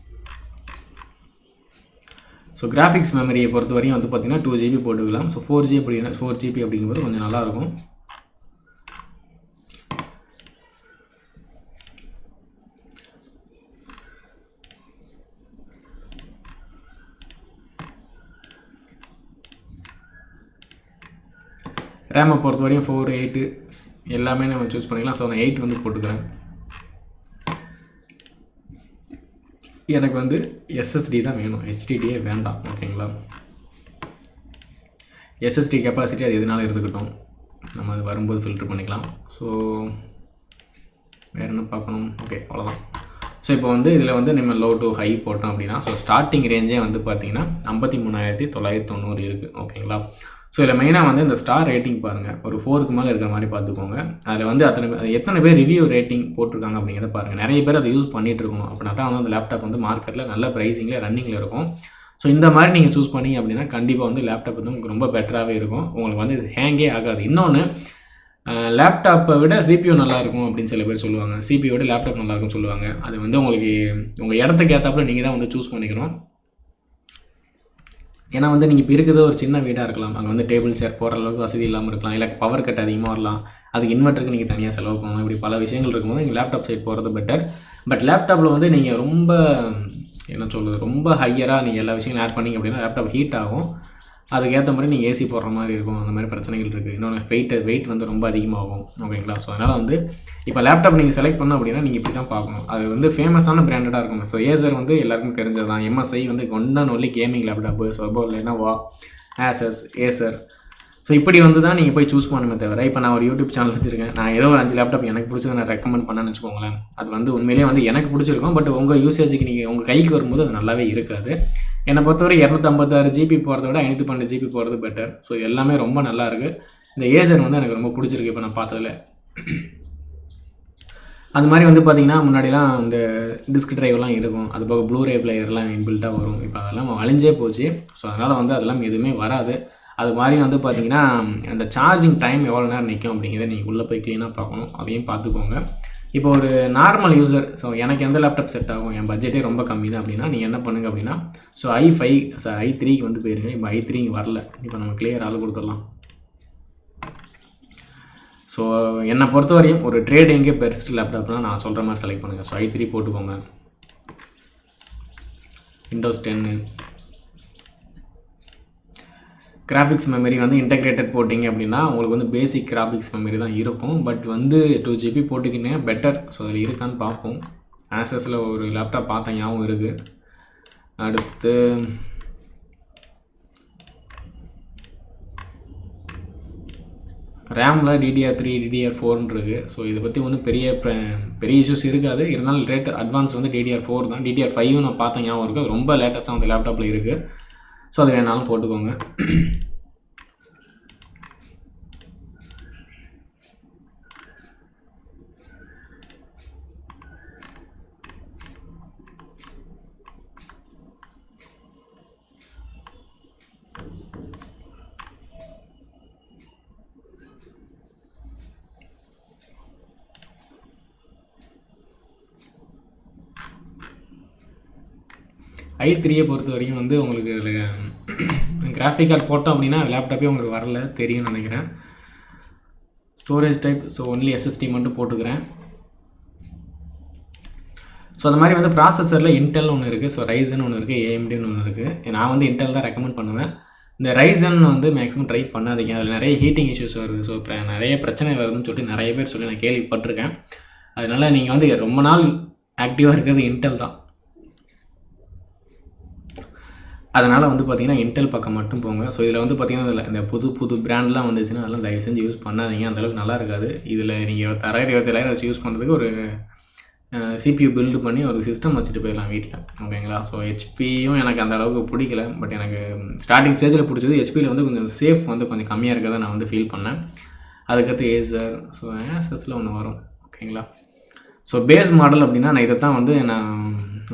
ஸோ கிராஃபிக்ஸ் மெமரியை பொறுத்த வரையும் வந்து பார்த்திங்கன்னா 2GB போட்டுக்கலாம். ஸோ 4GB அப்படிங்கும்போது கொஞ்சம் நல்லாயிருக்கும். ரேமை பொறுத்த வரையும் 4, 8 எல்லாமே நம்ம சூஸ் பண்ணிக்கலாம். ஸோ நான் 8 வந்து போட்டுக்கிறேன். எனக்கு வந்து SSD தான் வேணும், HDDயே வேண்டாம். ஓகேங்களா? SSD கெப்பாசிட்டி அது எதுனாலும் இருந்துக்கிட்டோம். நம்ம அது வரும்போது ஃபில்ட்ரு பண்ணிக்கலாம். ஸோ வேறு என்ன பார்க்கணும்? ஓகே, அவ்வளோதான். ஸோ இப்போ வந்து இதில் வந்து நம்ம லோ டு ஹை போட்டோம் அப்படின்னா ஸோ ஸ்டார்டிங் ரேஞ்சே வந்து பார்த்திங்கன்னா 53,990 இருக்குது. ஓகேங்களா? ஸோ இதில் மெயினாக வந்து இந்த ஸ்டார் ரேட்டிங் பாருங்கள், ஒரு 4க்கு மேலே இருக்கிற மாதிரி பார்த்துக்கோங்க. அதில் வந்து எத்தனை பேர் ரிவ்யூ ரேட்டிங் போட்டிருக்காங்க அப்படிங்கிறத பாருங்கள். நிறைய பேர் அதை யூஸ் பண்ணிகிட்ருக்கணும். அப்படின்னா தான் வந்து அந்த லேப்டாப் வந்து மார்க்கெட்டில் நல்ல ப்ரைஸிங்கில் ரன்னிங்கில் இருக்கும். ஸோ இந்த மாதிரி நீங்கள் சூஸ் பண்ணிங்க அப்படின்னா கண்டிப்பாக வந்து லேப்டாப் வந்து உங்களுக்கு ரொம்ப பெட்டராகவே இருக்கும். உங்களுக்கு வந்து இது ஹேங்கே ஆகாது. இன்னொன்று, லேப்டாப்பை விட CPU நல்லாயிருக்கும் அப்படின்னு சில பேர் சொல்லுவாங்க. CPU விட லேப்டாப் நல்லாயிருக்கும்னு சொல்லுவாங்க. அது வந்து உங்களுக்கு உங்கள் இடத்துக்கு ஏற்றாப்புல நீங்கள் தான் வந்து சூஸ் பண்ணிக்கணும். ஏன்னா வந்து நீங்கள் இப்போ இருக்கிறது ஒரு சின்ன வீடாக இருக்கலாம். அங்கே வந்து டேபிள் சேர் போடுற அளவுக்கு வசதி இல்லாமல் இருக்கலாம். இல்லை பவர் கட் அதிகமாக வரலாம். அதுக்கு இன்வெர்ட்டருக்கு நீங்கள் தனியாக செலவு பண்ணணும். இப்படி பல விஷயங்கள் இருக்கும்போது நீங்கள் லேப்டாப் சைட் போகிறது பெட்டர். பட் லேப்டாப்பில் வந்து நீங்கள் ரொம்ப என்ன சொல்கிறது, ரொம்ப ஹையராக நீங்கள் எல்லா விஷயங்களும் ஆட் பண்ணிங்க அப்படின்னா லேப்டாப் ஹீட் ஆகும். அதுக்கேற்ற மாதிரி நீங்கள் ஏசி போடுற மாதிரி இருக்கும். அந்த மாதிரி பிரச்சனைகள் இருக்குது. இன்னொன்று வெயிட் வந்து ரொம்ப அதிகமாகும். ஓகேங்களா? ஸோ அதனால் வந்து இப்போ லேப்டாப் நீங்கள் செலக்ட் பண்ணோம் அப்படின்னா நீங்கள் இப்படி தான் பார்க்கணும். அது வந்து ஃபேமஸான பிராண்டடாக இருக்கும். ஸோ ஏசர் வந்து எல்லாருக்கும் தெரிஞ்சது தான். MSI வந்து one and only gaming laptop. So Lenovo, Asus, Acer. So இப்படி வந்து தான் நீங்கள் போய் சூஸ் பண்ணுமே தவிர, இப்போ நான் ஒரு யூடியூப் சேனல் வச்சுருக்கேன், நான் ஏதோ ஒரு 5 லேப்டாப் எனக்கு பிடிச்சதை நான் ரெக்கமெண்ட் பண்ணேன்னு வச்சுக்கோங்களேன், அது வந்து உண்மையிலேயே வந்து எனக்கு பிடிச்சிருக்கும். பட் உங்கள் யூசேஜுக்கு நீங்கள் உங்கள் கைக்கு வரும்போது அது நல்லாவே இருக்காது. என்னை பொறுத்தவரை 256 ஜிபி போகிறத விட 512 ஜிபி போகிறது பெட்டர். ஸோ எல்லாமே ரொம்ப நல்லாயிருக்கு. இந்த ஏசர் வந்து எனக்கு ரொம்ப பிடிச்சிருக்கு இப்போ நான் பார்த்ததில். அது மாதிரி வந்து பார்த்திங்கன்னா முன்னாடிலாம் இந்த டிஸ்க் ட்ரைவ்லாம் இருக்கும், அது போக ப்ளூரே பிளேயர்லாம் இன்பில்ட்டாக வரும். இப்போ அதெல்லாம் அழிஞ்சே போச்சு. ஸோ அதனால் வந்து அதெல்லாம் எதுவுமே வராது. அது மாதிரி வந்து பார்த்திங்கன்னா அந்த சார்ஜிங் டைம் எவ்வளோ நேரம் நிற்கும் அப்படிங்கிறத நீங்கள் உள்ளே போய் க்ளீனாக பார்க்கணும், அதையும் பார்த்துக்கோங்க. இப்போ ஒரு நார்மல் யூசர், ஸோ எனக்கு எந்த லேப்டாப் செட் ஆகும், என் பட்ஜெட்டே ரொம்ப கம்மி தான் அப்படின்னா நீங்கள் என்ன பண்ணுங்கள் அப்படின்னா, ஸோ i3க்கு வந்து போயிருங்க. இப்போ i3 வரல, இப்போ நம்ம கிளியர் ஆள் கொடுத்துடலாம். ஸோ என்னை பொறுத்தவரையும் ஒரு ட்ரேடிங்கே பெஸ்ட் லேப்டாப்னால் நான் சொல்கிற மாதிரி செலக்ட் பண்ணுங்கள். ஸோ i3 போட்டுக்கோங்க. விண்டோஸ் 10 கிராஃபிக்ஸ் மெமரி வந்து இன்டெகிரேட்டட் போட்டிங்க அப்படின்னா உங்களுக்கு வந்து பேசிக் கிராஃபிக்ஸ் மெமரி தான் இருக்கும். பட் வந்து 2 GB போட்டுக்கினே பெட்டர். ஸோ அதில் இருக்கான்னு பார்ப்போம். ஆசஸில் ஒரு லேப்டாப் பார்த்தேன், ஞாபகம் இருக்குது. அடுத்து ரேமில் DDR3 DDR4 இருக்குது. ஸோ இதை பற்றி ஒன்றும் பெரிய இஷ்யூஸ் இருக்காது. இருந்தாலும் ரேட் அட்வான்ஸ் வந்து DDR4 தான். DDR5 நான் பார்த்தேன், ஞாபகம் இருக்குது. ரொம்ப லேட்டஸ்ட்டாக அந்த லேப்டாப்பில் இருக்குது. ஸோ அது வேணாலும் போட்டுக்கோங்க. i3 பொறுத்த வரைக்கும் வந்து உங்களுக்கு இதில் கிராஃபிக் கார்டு போட்டோம் அப்படின்னா லேப்டாப்பே உங்களுக்கு வரல தெரியும்னு நினைக்கிறேன். Storage type so only SSD மட்டும் போட்டுக்கிறேன். ஸோ அந்த மாதிரி வந்து ப்ராசஸரில் இன்டெல்னு ஒன்று இருக்குது, ஸோ ரைசன் ஒன்று இருக்குது, AMDன்னு ஒன்று இருக்குது. நான் வந்து இன்டெல் தான் ரெக்கமெண்ட் பண்ணுவேன். இந்த ரைசன் வந்து மேக்ஸிமம் ட்ரை பண்ணாதீங்க, அதில் நிறைய ஹீட்டிங் இஷ்யூஸ் வருது. ஸோ இப்போ நிறைய பிரச்சனை வருதுன்னு சொல்லிட்டு நிறைய பேர் சொல்லி நான் கேள்விப்பட்டிருக்கேன். அதனால் நீங்கள் வந்து ரொம்ப நாள் ஆக்டிவாக இருக்கிறது இன்டெல் தான். அதனால் வந்து பார்த்திங்கன்னா இன்டெல் பக்கம் மட்டும் போங்க. ஸோ இதில் வந்து பார்த்திங்கன்னா இதில் இந்த புது பிராண்ட்லாம் வந்துச்சுன்னா அதெல்லாம் தயவு செஞ்சு யூஸ் பண்ணாதீங்க, அந்தளவுக்கு நல்லா இருக்காது. இதில் நீங்கள் 27,000 வச்சு யூஸ் பண்ணுறதுக்கு ஒரு CPU பில்டு பண்ணி ஒரு சிஸ்டம் வச்சுட்டு போயிடலாம் வீட்டில், ஓகேங்களா. ஸோ ஹெச்பியும் எனக்கு அந்த அளவுக்கு பிடிக்கல. பட் எனக்கு ஸ்டார்டிங் ஸ்டேஜில் பிடிச்சது ஹெச்பியில் வந்து கொஞ்சம் சேஃப் வந்து கொஞ்சம் கம்மியாக இருக்கிறத நான் வந்து ஃபீல் பண்ணேன். அதுக்கடுத்து ஏசர், ஸோ ஆசஸில் ஒன்று வரும், ஓகேங்களா. ஸோ பேஸ் மாடல் அப்படின்னா நான் இதை தான் வந்து நான்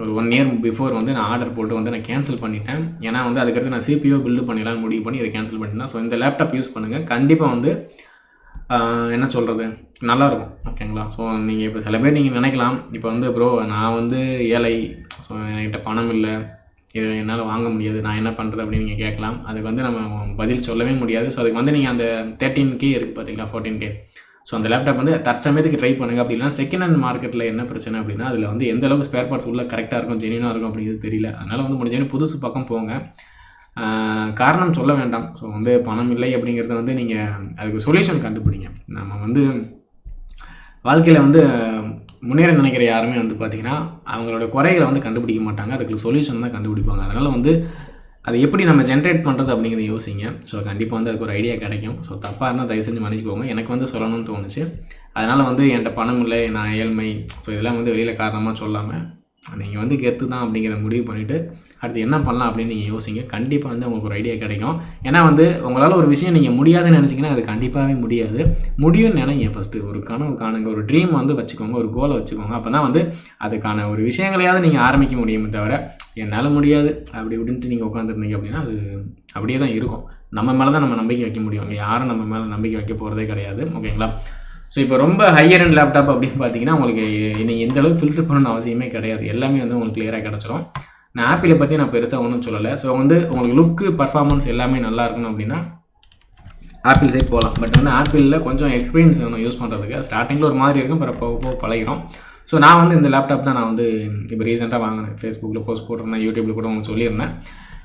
ஒரு 1 year பிஃபோர் வந்து நான் ஆர்டர் போட்டு வந்து நான் கேன்சல் பண்ணிட்டேன். ஏன்னா வந்து அதுக்கடுத்து நான் CPU பில்டு பண்ணிடலான்னு முடிவு பண்ணி இதை கேன்சல் பண்ணிட்டேன். ஸோ இந்த லேப்டாப் யூஸ் பண்ணுங்கள், கண்டிப்பாக வந்து என்ன சொல்கிறது நல்லாயிருக்கும், ஓகேங்களா. ஸோ நீங்கள் இப்போ சில பேர் நீங்கள் நினைக்கலாம், இப்போ வந்து ப்ரோ நான் வந்து ஏழை, ஸோ என்கிட்ட பணம் இல்லை, இதை என்னால் வாங்க முடியாது, நான் என்ன பண்ணுறது அப்படின்னு நீங்கள் கேட்கலாம். அதுக்கு வந்து நம்ம பதில் சொல்லவே முடியாது. ஸோ அதுக்கு வந்து நீங்கள் அந்த 13K இருக்குது பார்த்தீங்களா, 14K, ஸோ அந்த லேப்டாப் வந்து தற்சமயத்துக்கு ட்ரை பண்ணுங்கள். அப்படின்னா செகண்ட் ஹேண்ட் மார்க்கெட்டில் என்ன பிரச்சனை அப்படின்னா அதில் வந்து எந்த அளவுக்கு ஸ்பேர் பார்ட்ஸ் உள்ள கரெக்டாக இருக்கும், ஜெனியூனாக இருக்கும் அப்படிங்கிறது தெரியல. அதனால் வந்து முடிஞ்சவரை புதுசு பக்கம் போங்க. காரணம் சொல்ல வேண்டாம். ஸோ வந்து பணம் இல்லை அப்படிங்கிறத வந்து நீங்கள் அதுக்கு சொல்யூஷன் கண்டுபிடிங்க. நம்ம வந்து வாழ்க்கையில் வந்து முன்னேற நினைக்கிற யாருமே வந்து பார்த்திங்கன்னா அவங்களோட குறைகளை வந்து கண்டுபிடிக்க மாட்டாங்க, அதுக்கு சொல்யூஷன் தான் கண்டுபிடிப்பாங்க. அதனால் வந்து அதை எப்படி நம்ம ஜென்ரேட் பண்ணுறது அப்படிங்கிறத யோசிங்க. ஸோ கண்டிப்பாக வந்து அதுக்கு ஒரு ஐடியா கிடைக்கும். ஸோ தப்பாக இருந்தால் தயவு செஞ்சு மன்னிச்சுக்கோங்க, எனக்கு வந்து சொல்லணும்னு தோணுச்சு. அதனால் வந்து என்கிட்ட பணம் இல்லை, நான் ஏழ்மை, ஸோ இதெல்லாம் வந்து வெளியில் காரணமாக சொல்லாமல் நீங்கள் வந்து கெத்து தான் அப்படிங்கிற முடிவு பண்ணிவிட்டு அடுத்து என்ன பண்ணலாம் அப்படின்னு நீங்கள் யோசிங்க. கண்டிப்பாக வந்து உங்களுக்கு ஒரு ஐடியா கிடைக்கும். ஏன்னா வந்து உங்களால் ஒரு விஷயம் நீங்கள் முடியாதுன்னு நினச்சிங்கன்னா அது கண்டிப்பாகவே முடியாது. முடியும்னு நினைங்க. ஃபஸ்ட்டு ஒரு கனவு காணுங்க, ஒரு ட்ரீம் வந்து வச்சுக்கோங்க, ஒரு கோலை வச்சுக்கோங்க. அப்போ தான் வந்து அதுக்கான ஒரு விஷயங்களையாவது நீங்கள் ஆரம்பிக்க முடியுமே தவிர என்னால் முடியாது அப்படி இப்படின்ட்டு நீங்கள் உட்காந்துருந்தீங்க அப்படின்னா அது அப்படியே தான் இருக்கும். நம்ம மேலே தான் நம்ம நம்பிக்கை வைக்க முடியும், யாரும் நம்ம மேலே நம்பிக்கை வைக்க போகிறதே கிடையாது, ஓகேங்களா. ஸோ இப்போ ரொம்ப ஹையர் அண்ட் லேப்டாப் அப்படின்னு பார்த்தீங்கன்னா உங்களுக்கு நீங்கள் எந்த அளவுக்கு ஃபில்டர் பண்ணணும்னு அவசியமே கிடையாது, எல்லாமே வந்து உங்களுக்கு கிளியராக கிடச்சிரும். நான் ஆப்பிளை பற்றி நான் பெருசாக ஒன்றும் சொல்லலை. ஸோ வந்து உங்களுக்கு லுக்கு பர்ஃபார்மன்ஸ் எல்லாமே நல்லா இருக்கணும் அப்படின்னா ஆப்பிள் சைட் போகலாம். பட் வந்து ஆப்பிளில் கொஞ்சம் எக்ஸ்பீரியன்ஸ் வேணும் யூஸ் பண்ணுறதுக்கு. ஸ்டார்டிங்கில் ஒரு மாதிரி இருக்கும், அப்புறம் போக போக பழகிறோம். ஸோ நான் வந்து இந்த லேப்டாப் தான் நான் வந்து இப்போ ரீசெண்டாக வாங்கினேன். ஃபேஸ்புக்கில் போஸ்ட் போட்டிருந்தேன், யூடியூப்பில் கூட உங்களுக்கு சொல்லியிருந்தேன்.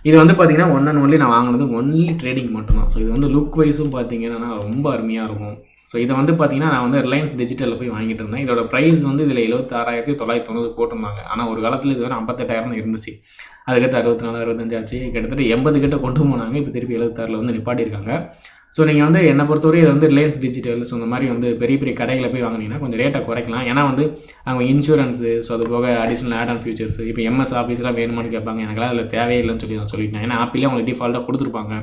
இது வந்து பார்த்திங்கன்னா ஒன் அண்ட் ஒன்லி நான் வாங்கினது ஒன்லி ட்ரேடிங் மட்டும்தான். ஸோ இது வந்து லுக் வைஸும் பார்த்திங்கன்னா ரொம்ப அருமையாக இருக்கும். ஸோ இதை வந்து பார்த்திங்கன்னா நான் வந்து ரிலையன்ஸ் டிஜிட்டலில் போய் வாங்கிட்டு இருந்தேன். இதோட ப்ரைஸ் வந்து இதில் 76,990 போட்டிருந்தாங்க. ஆனால் ஒரு காலத்தில் இது வரை 58,000 இருந்துச்சு. அதுக்கடுத்து 64, 65 ஆச்சு. கிட்டத்தட்ட 80 கிட்ட கொண்டு போனாங்க. இப்போ திருப்பி 76 வந்து நிப்பாட்டியிருக்காங்க. ஸோ நீங்கள் வந்து என்னை பொறுத்தவரை இதை வந்து ரிலையன்ஸ் டிஜிட்டல், ஸோ இந்த மாதிரி வந்து பெரிய பெரிய கடைகளை போய் வாங்கினீங்கன்னா கொஞ்சம் ரேட்டை குறைக்கலாம். ஏன்னா வந்து அவங்க இன்சூரன்ஸு, ஸோ அது போக அடிஷ்னல் ஆட் ஆன் ஃபியூச்சர்ஸ், இப்போ எம்எஸ் ஆஃபீஸ்லாம் வேணுமான்னு கேட்பாங்க. எனக்குலாம் அதில் தேவையே இல்லைன்னு சொல்லி நான் சொல்லிட்டேன். ஏன்னா ஆப்பிளே அவங்களுக்கு டிஃபால்ட்டாக கொடுத்துருப்பாங்க.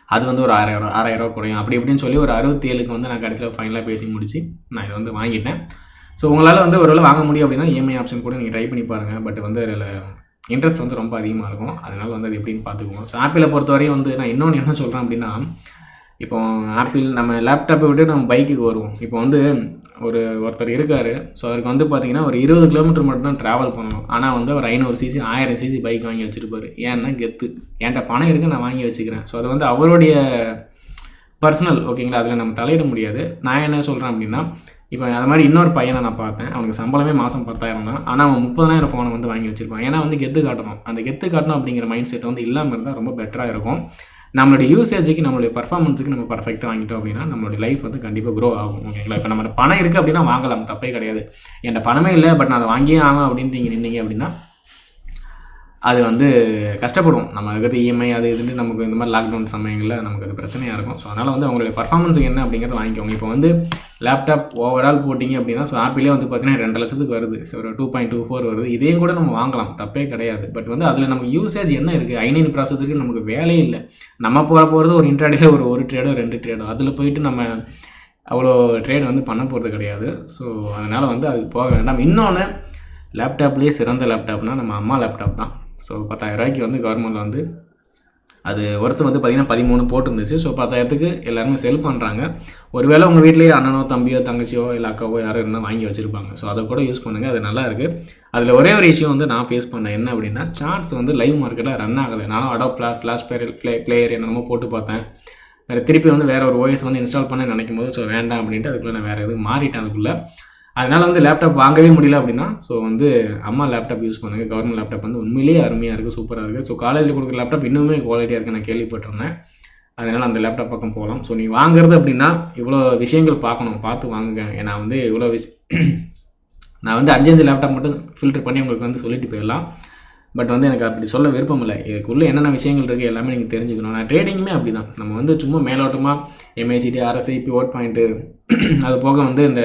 அது வந்து ஒரு ₹6000 குறையும் அப்படி இப்படின்னு சொல்லி ஒரு 67க்கு வந்து நான் கடைசியில் ஃபைனலாக பேசி முடிச்சு நான் இதை வந்து வாங்கிட்டேன். ஸோ உங்களால் வந்து ஒருவேளை வாங்க முடியும் அப்படின்னா இஎம்ஐ ஆப்ஷன் கூட நீங்கள் ட்ரை பண்ணி பாருங்கள். பட் வந்து அதில் இன்ட்ரெஸ்ட் வந்து ரொம்ப அதிகமாக இருக்கும். அதனால் வந்து அது எப்படின்னு பார்த்துக்குவோம். ஸோ ஆப்பிளை பொறுத்தவரையும் வந்து நான் இன்னொன்று என்ன சொல்கிறேன் அப்படின்னா, இப்போ ஆப்பிள் நம்ம லேப்டாப்பை விட்டு நம்ம பைக்குக்கு வருவோம். இப்போ வந்து ஒருத்தர் இருக்கார். ஸோ அவருக்கு வந்து பார்த்திங்கன்னா ஒரு 20 கிலோமீட்டர் மட்டும் தான் ட்ராவல் பண்ணணும். ஆனால் வந்து அவர் 500 சிசி 1000 சிசி பைக் வாங்கி வச்சுருப்பார். ஏன்னா கெத்து, என்கிட்ட பணம் இருக்குது, நான் வாங்கி வச்சுக்கிறேன். ஸோ அது வந்து அவருடைய பர்சனல், ஓகேங்களா, அதில் நம்ம தலையிட முடியாது. நான் என்ன சொல்கிறேன் அப்படின்னா, இப்போ அது மாதிரி இன்னொரு பையனை நான் பார்த்தேன். அவனுக்கு சம்பளமே மாதம் 10,000 தான். ஆனால் அவன் 30,000 ஃபோனை வந்து வாங்கி வச்சுருப்பான். ஏன்னா வந்து கெத்து காட்டணும். அந்த கெத்து காட்டணும் அப்படிங்கிற மைண்ட் செட் வந்து இல்லாமல் இருந்தால் ரொம்ப பெட்டராக இருக்கும். நம்மளுடைய யூசேஜுக்கு, நம்மளுடைய பர்ஃபார்மன்ஸுக்கு நம்ம பர்ஃபெக்டாக வாங்கிட்டோம் அப்படின்னா நம்மளுடைய லைஃப் வந்து கண்டிப்பாக க்ரோ ஆகும். ஓகேங்களா, இப்போ நம்ம பணம் இருக்குது அப்படின்னா வாங்கலாம், தப்பே கிடையாது. என்கிட்ட பணமே இல்லை பட் நான் அதை வாங்கியே ஆகும் அப்படின்ட்டு நீங்கள் நின்னீங்க அப்படின்னா அது வந்து கஷ்டப்படும். நம்ம அதுக்கடுத்து இஎம்ஐ அது இதுன்ட்டு நமக்கு இந்த மாதிரி லாக்டவுன் சமயங்களில் நமக்கு அது பிரச்சனையாக இருக்கும். ஸோ அதனால் வந்து அவங்களுடைய பர்ஃபார்மன்ஸுக்கு என்ன அப்படிங்கிறத வாங்கிக்கோங்க. இப்போ வந்து லேப்டாப் ஓவரால் போட்டிங்க அப்படின்னா ஸோ ஆப்பிளே வந்து பார்த்தீங்கன்னா 2 லட்சத்துக்கு வருது. ஸோ ஒரு 2.24 வருது. இதையும் கூட நம்ம வாங்கலாம், தப்பே கிடையாது. பட் வந்து அதில் நமக்கு யூசேஜ் என்ன இருக்குது, i9 ப்ராசஸருக்கு நமக்கு வேலையே இல்லை. நம்ம போகிறது ஒரு இன்ட்ராடேயில் ஒரு ட்ரேடோ 2 ட்ரேடோ, அதில் போயிட்டு நம்ம அவ்வளோ ட்ரேட் வந்து பண்ண போகிறது கிடையாது. ஸோ அதனால் வந்து அதுக்கு போக வேண்டாம். இன்னொன்று, லேப்டாப்லேயே சிறந்த லேப்டாப்னால் நம்ம அம்மா லேப்டாப் தான். ஸோ 10,000 வந்து கவர்மெண்ட்டில் வந்து அது ஒருத்தர் வந்து பார்த்திங்கன்னா 13 போட்டுருந்துச்சு. ஸோ 10,000க்கு எல்லாருமே செல் பண்ணுறாங்க. ஒருவேளை உங்கள் வீட்லேயே அண்ணனோ தம்பியோ தங்கச்சியோ இல்லை அக்காவோ யாரோ இருந்தால் வாங்கி வச்சுருப்பாங்க. ஸோ அதை கூட யூஸ் பண்ணுங்கள், அது நல்லா இருக்குது. அதில் ஒரே ஒரு இஷ்யூ வந்து நான் ஃபேஸ் பண்ணேன். என்ன அப்படின்னா, சார்ட்ஸ் வந்து லைவ் மார்க்கெட்டில் ரன் ஆகலை. நானும் அடாப் ஃப்ளாஷ் பிளேயர் என்னென்னமோ போட்டு பார்த்தேன். திருப்பி வந்து வேறு ஒரு ஓஎஸ் வந்து இன்ஸ்டால் பண்ண நினைக்கும் போது ஸோ வேண்டாம் அப்படின்ட்டு அதுக்குள்ளே நான் வேறு எதுவும் மாறிட்டேன் அதுக்குள்ளே. அதனால் வந்து லேப்டாப் வாங்கவே முடியல அப்படின்னா ஸோ வந்து அம்மா லேப்டாப் யூஸ் பண்ணுங்கள். கவர்மெண்ட் லேப்டாப் வந்து உண்மையிலேயே அருமையாக இருக்குது, சூப்பராக இருக்குது. ஸோ காலேஜில் கொடுக்குற லேப்டாப் இன்னுமே குவாலிட்டியாக இருக்குது, நான் கேள்விப்பட்டிருந்தேன். அதனால் அந்த லேப்டாப் பக்கம் போகலாம். ஸோ நீ வாங்குறது அப்படின்னா இவ்வளோ விஷயங்கள் பார்த்து வாங்குங்க. ஏன்னா வந்து இவ்வளோ நான் வந்து 5 லேப்டாப் மட்டும் ஃபில்டர் பண்ணி உங்களுக்கு வந்து சொல்லிட்டு போயிடலாம். பட் வந்து எனக்கு அப்படி சொல்ல விருப்பம் இல்லை. இதுக்குள்ளே என்னென்ன விஷயங்கள் இருக்குது எல்லாமே நீங்கள் தெரிஞ்சுக்கணும். நான் ட்ரேடிங்குமே அப்படி தான். நம்ம வந்து சும்மா மேலோட்டமாக எம்ஐசிடி, RSI, பிவோட் பாயிண்ட்டு, அது போக வந்து இந்த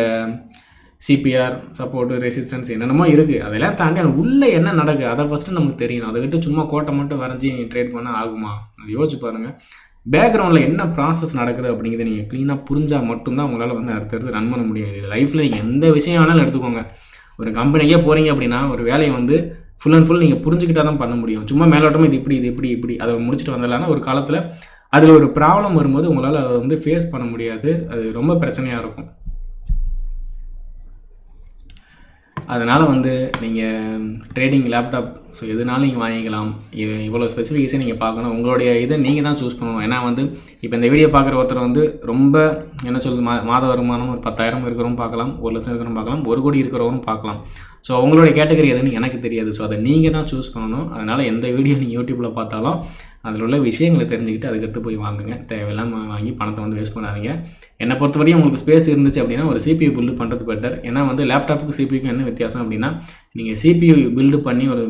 சிபிஆர் சப்போர்ட்டு, ரெசிஸ்டன்ஸ் என்னென்னமோ இருக்குது. அதெல்லாம் தாண்டி எனக்கு உள்ளே என்ன நடக்குது அதை ஃபஸ்ட்டு நமக்கு தெரியணும். அதை விட்டு சும்மா கோட்டை மட்டும் வரைஞ்சி ட்ரேட் பண்ணால் ஆகுமா? அது யோசிச்சு பாருங்கள். பேக்ரவுண்டில் என்ன ப்ராசஸ் நடக்குது அப்படிங்கிறத நீங்கள் க்ளீனாக புரிஞ்சால் மட்டும்தான் உங்களால் வந்து அடுத்தடுத்து ரன் பண்ண முடியாது. லைஃப்பில் நீங்கள் எந்த விஷயம் வேணாலும் எடுத்துக்கோங்க. ஒரு கம்பெனிக்கே போகிறீங்க அப்படின்னா ஒரு வேலையை வந்து ஃபுல் அண்ட் ஃபுல் நீங்கள் புரிஞ்சுக்கிட்டால் தான் பண்ண முடியும். சும்மா மேலோட்டமாக இது இப்படி அதை முடிச்சுட்டு வந்துடலான்னா ஒரு காலத்தில் அதில் ஒரு ப்ராப்ளம் வரும்போது உங்களால் அதை வந்து ஃபேஸ் பண்ண முடியாது. அது ரொம்ப பிரச்சனையாக இருக்கும். அதனால் வந்து நீங்கள் ட்ரேடிங் லேப்டாப் ஸோ எதுனாலும் நீங்கள் வாங்கிக்கலாம். இது இவ்வளோ ஸ்பெசிஃபிகேஷன் நீங்கள் பார்க்கணும். உங்களுடைய இதை நீங்கள் தான் சூஸ் பண்ணணும். ஏன்னா வந்து இப்போ இந்த வீடியோ பார்க்குற ஒருத்தர் வந்து ரொம்ப என்ன சொல்லுது, மாத வருமானம் ஒரு 10,000 இருக்கிறவங்க பார்க்கலாம், 1 லட்சம் இருக்கிறவங்க பார்க்கலாம், 1 கோடி இருக்கிறவங்க பார்க்கலாம். ஸோ உங்களுடைய கேட்டகரி எதுன்னு எனக்கு தெரியாது. ஸோ அதை நீங்கள் தான் சூஸ் பண்ணணும். அதனால் எந்த வீடியோ நீங்கள் யூடியூப்பில் பார்த்தாலும் அதில் உள்ள விஷயங்களை தெரிஞ்சுக்கிட்டு அதுக்கடுத்து போய் வாங்குங்க. தேவையில்லாமல் வாங்கி பணத்தை வந்து வேஸ்ட் பண்ணாதீங்க. என்னை பொறுத்தவரையும் உங்களுக்கு ஸ்பேஸ் இருந்துச்சு அப்படின்னா ஒரு CPU பில்டு பண்ணுறது பெட்டர். ஏன்னா வந்து லேப்டாப்புக்கு CPUக்கு என்ன வித்தியாசம் அப்படின்னா, நீங்கள் CPU பில்டு பண்ணி ஒரு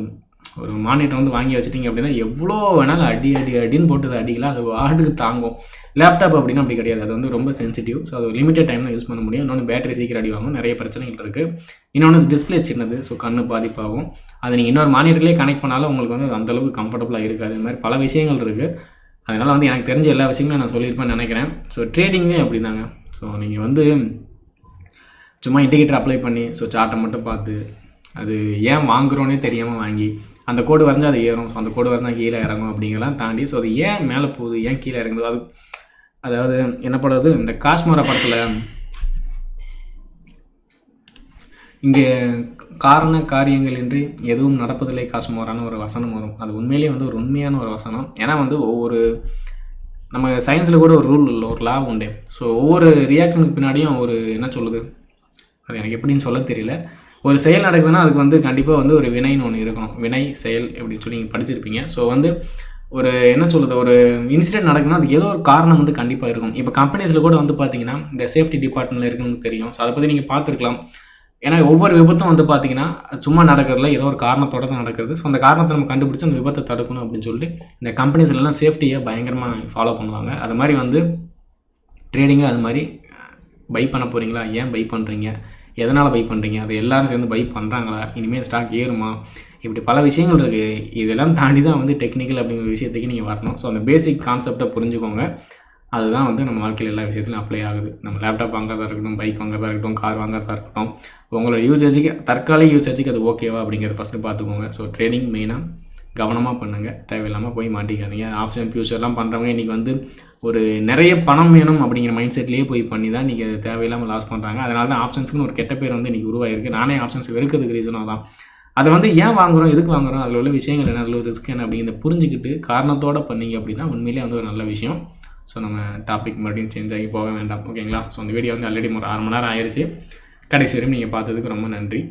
மானிட்டர் வந்து வாங்கி வச்சிட்டிங்க அப்படின்னா எவ்வளோ வேணாலும் அடின்னு போட்டு அடிக்கலாம், அது வார்டுக்கு தாங்கும். லேப்டாப் அப்படின்னா அப்படி கிடையாது. அது வந்து ரொம்ப சென்சிட்டிவ். ஸோ அது லிமிட்டட் டைம் தான் யூஸ் பண்ண முடியும். இன்னொன்று பேட்டரி சீக்கிரம் அடி வாங்கும், நிறைய பிரச்சனைகள் இருக்குது. இன்னொன்று டிஸ்பிளே சின்னது, ஸோ கண்ணு பாதிப்பாகும். அதை நீங்கள் இன்னொரு மானிட்டர்லேயே கனெக்ட் பண்ணாலும் உங்களுக்கு வந்து அந்தளவுக்கு கம்ஃபர்டபுளாக இருக்காது. இது மாதிரி பல விஷயங்கள் இருக்குது. அதனால் வந்து எனக்கு தெரிஞ்ச எல்லா விஷயங்களும் நான் சொல்லியிருப்பேன்னு நினைக்கிறேன். ஸோ ட்ரேடிங்லேயும் அப்படி தாங்க. ஸோ நீங்கள் வந்து சும்மா இண்டிகேட்டர் அப்ளை பண்ணி ஸோ சார்ட்டை மட்டும் பார்த்து அது ஏன் வாங்குகிறோன்னே தெரியாமல் வாங்கி அந்த கோடு வரைஞ்சால் அது ஏறும், ஸோ அந்த கோடு வரைஞ்சால் கீழே இறங்கும் அப்படிங்கலாம் தாண்டி ஸோ அது ஏன் மேலே போகுது, ஏன் கீழே இறங்குது, அதாவது என்ன படுறது, இந்த காஷ்மீரா படத்தில் இங்கே காரியங்களின்றி எதுவும் நடப்பதில்லை காஷ்மீரான ஒரு வசனம் வரும். அது உண்மையிலேயே வந்து ஒரு உண்மையான ஒரு வசனம். ஏன்னா வந்து ஒவ்வொரு நம்ம சயின்ஸில் கூட ஒரு ரூல் இல்லை, ஒரு லா உண்டு. ஸோ ஒவ்வொரு ரியாக்ஷனுக்கு பின்னாடியும் ஒரு என்ன சொல்லுது, அது எனக்கு எப்படின்னு சொல்ல தெரியல. ஒரு செயல் நடக்குதுன்னா அதுக்கு வந்து கண்டிப்பாக வந்து ஒரு வினைன்னு ஒன்று இருக்கணும். வினை செயல் எப்படின்னு சொல்லி நீங்கள் படிச்சிருப்பீங்க. ஸோ வந்து ஒரு என்ன சொல்லுது, ஒரு இன்சிடென்ட் நடக்குதுன்னா அதுக்கு ஏதோ ஒரு காரணம் வந்து கண்டிப்பாக இருக்கும். இப்போ கம்பெனிஸில் கூட வந்து பார்த்தீங்கன்னா இந்த சேஃப்டி டிபார்ட்மெண்ட்டில் இருக்குன்னு தெரியும். ஸோ அதை பற்றி நீங்கள் பார்த்துருக்கலாம். ஏன்னா ஒவ்வொரு விபத்தும் வந்து பார்த்தீங்கன்னா சும்மா நடக்கிறதுல ஏதோ ஒரு காரணத்தோட தான் நடக்கிறது. ஸோ அந்த காரணத்தை நம்ம கண்டுபிடிச்சி அந்த விபத்தை தடுக்கணும் அப்படின்னு சொல்லிட்டு இந்த கம்பெனிஸ்லாம் சேஃப்டியை பயங்கரமாக ஃபாலோ பண்ணுவாங்க. அது மாதிரி வந்து ட்ரேடிங்கில் அது மாதிரி பை பண்ண போகிறீங்களா, ஏன் பை பண்ணுறீங்க, எதனால் பை பண்ணுறீங்க, அது எல்லோரும் சேர்ந்து பை பண்ணுறாங்களா, இனிமேல் ஸ்டாக் ஏறுமா, இப்படி பல விஷயங்கள் இருக்குது. இதெல்லாம் தாண்டி தான் வந்து டெக்னிக்கல் அப்படிங்கிற விஷயத்துக்கு நீங்கள் வரணும். ஸோ அந்த பேசிக் கான்செப்டை புரிஞ்சுக்கோங்க. அதுதான் வந்து நம்ம வாழ்க்கையில் எல்லா விஷயத்துலையும் அப்ளை ஆகுது. நம்ம லேப்டாப் வாங்குறதா இருக்கட்டும், பைக் வாங்குறதா இருக்கட்டும், கார் வாங்குறதா இருக்கட்டும், உங்களோட யூசேஜுக்கு தற்காலிக யூசேஜுக்கு அது ஓகேவா அப்படிங்கிறத ஃபஸ்ட்டு பார்த்துக்கோங்க. ஸோ ட்ரேடிங் மெயினாக கவனமாக பண்ணுங்கள், தேவையில்லாமல் போய் மாட்டிக்காதீங்க. ஆப்ஷன் ஃபியூச்சர்லாம் பண்ணுறவங்க இன்றைக்கி வந்து ஒரு நிறைய பணம் வேணும் அப்படிங்கிற மைண்ட் செட்லேயே போய் பண்ணி தான் இன்றைக்கி தேவையில்லாமல் லாஸ் பண்ணுறாங்க. அதனால தான் ஆப்ஷன்ஸுக்குன்னு ஒரு கெட்ட பேர் வந்து இன்றைக்கி உருவாயிருக்கு. நானே ஆப்ஷன்ஸ் வெறுக்கிறதுக்கு ரீசனாக தான். அதை வந்து ஏன் வாங்குகிறோம், எதுக்கு வாங்குகிறோம், அதில் உள்ள விஷயங்கள் என்ன, அதில் ஒரு ரிஸ்க் என்ன அப்படிங்கிறத புரிஞ்சுக்கிட்டு காரணத்தோடு பண்ணிங்க அப்படின்னா உண்மையிலே வந்து ஒரு நல்ல விஷயம். ஸோ நம்ம டாபிக் மறுபடியும் சேஞ்ச் ஆகி போக வேண்டாம், ஓகேங்களா? ஸோ அந்த வீடியோ வந்து ஆல்ரெடி ஒரு 1/2 மணி நேரம் ஆயிடுச்சு. கடைசி வரையும் நீங்கள் பார்த்ததுக்கு ரொம்ப நன்றி.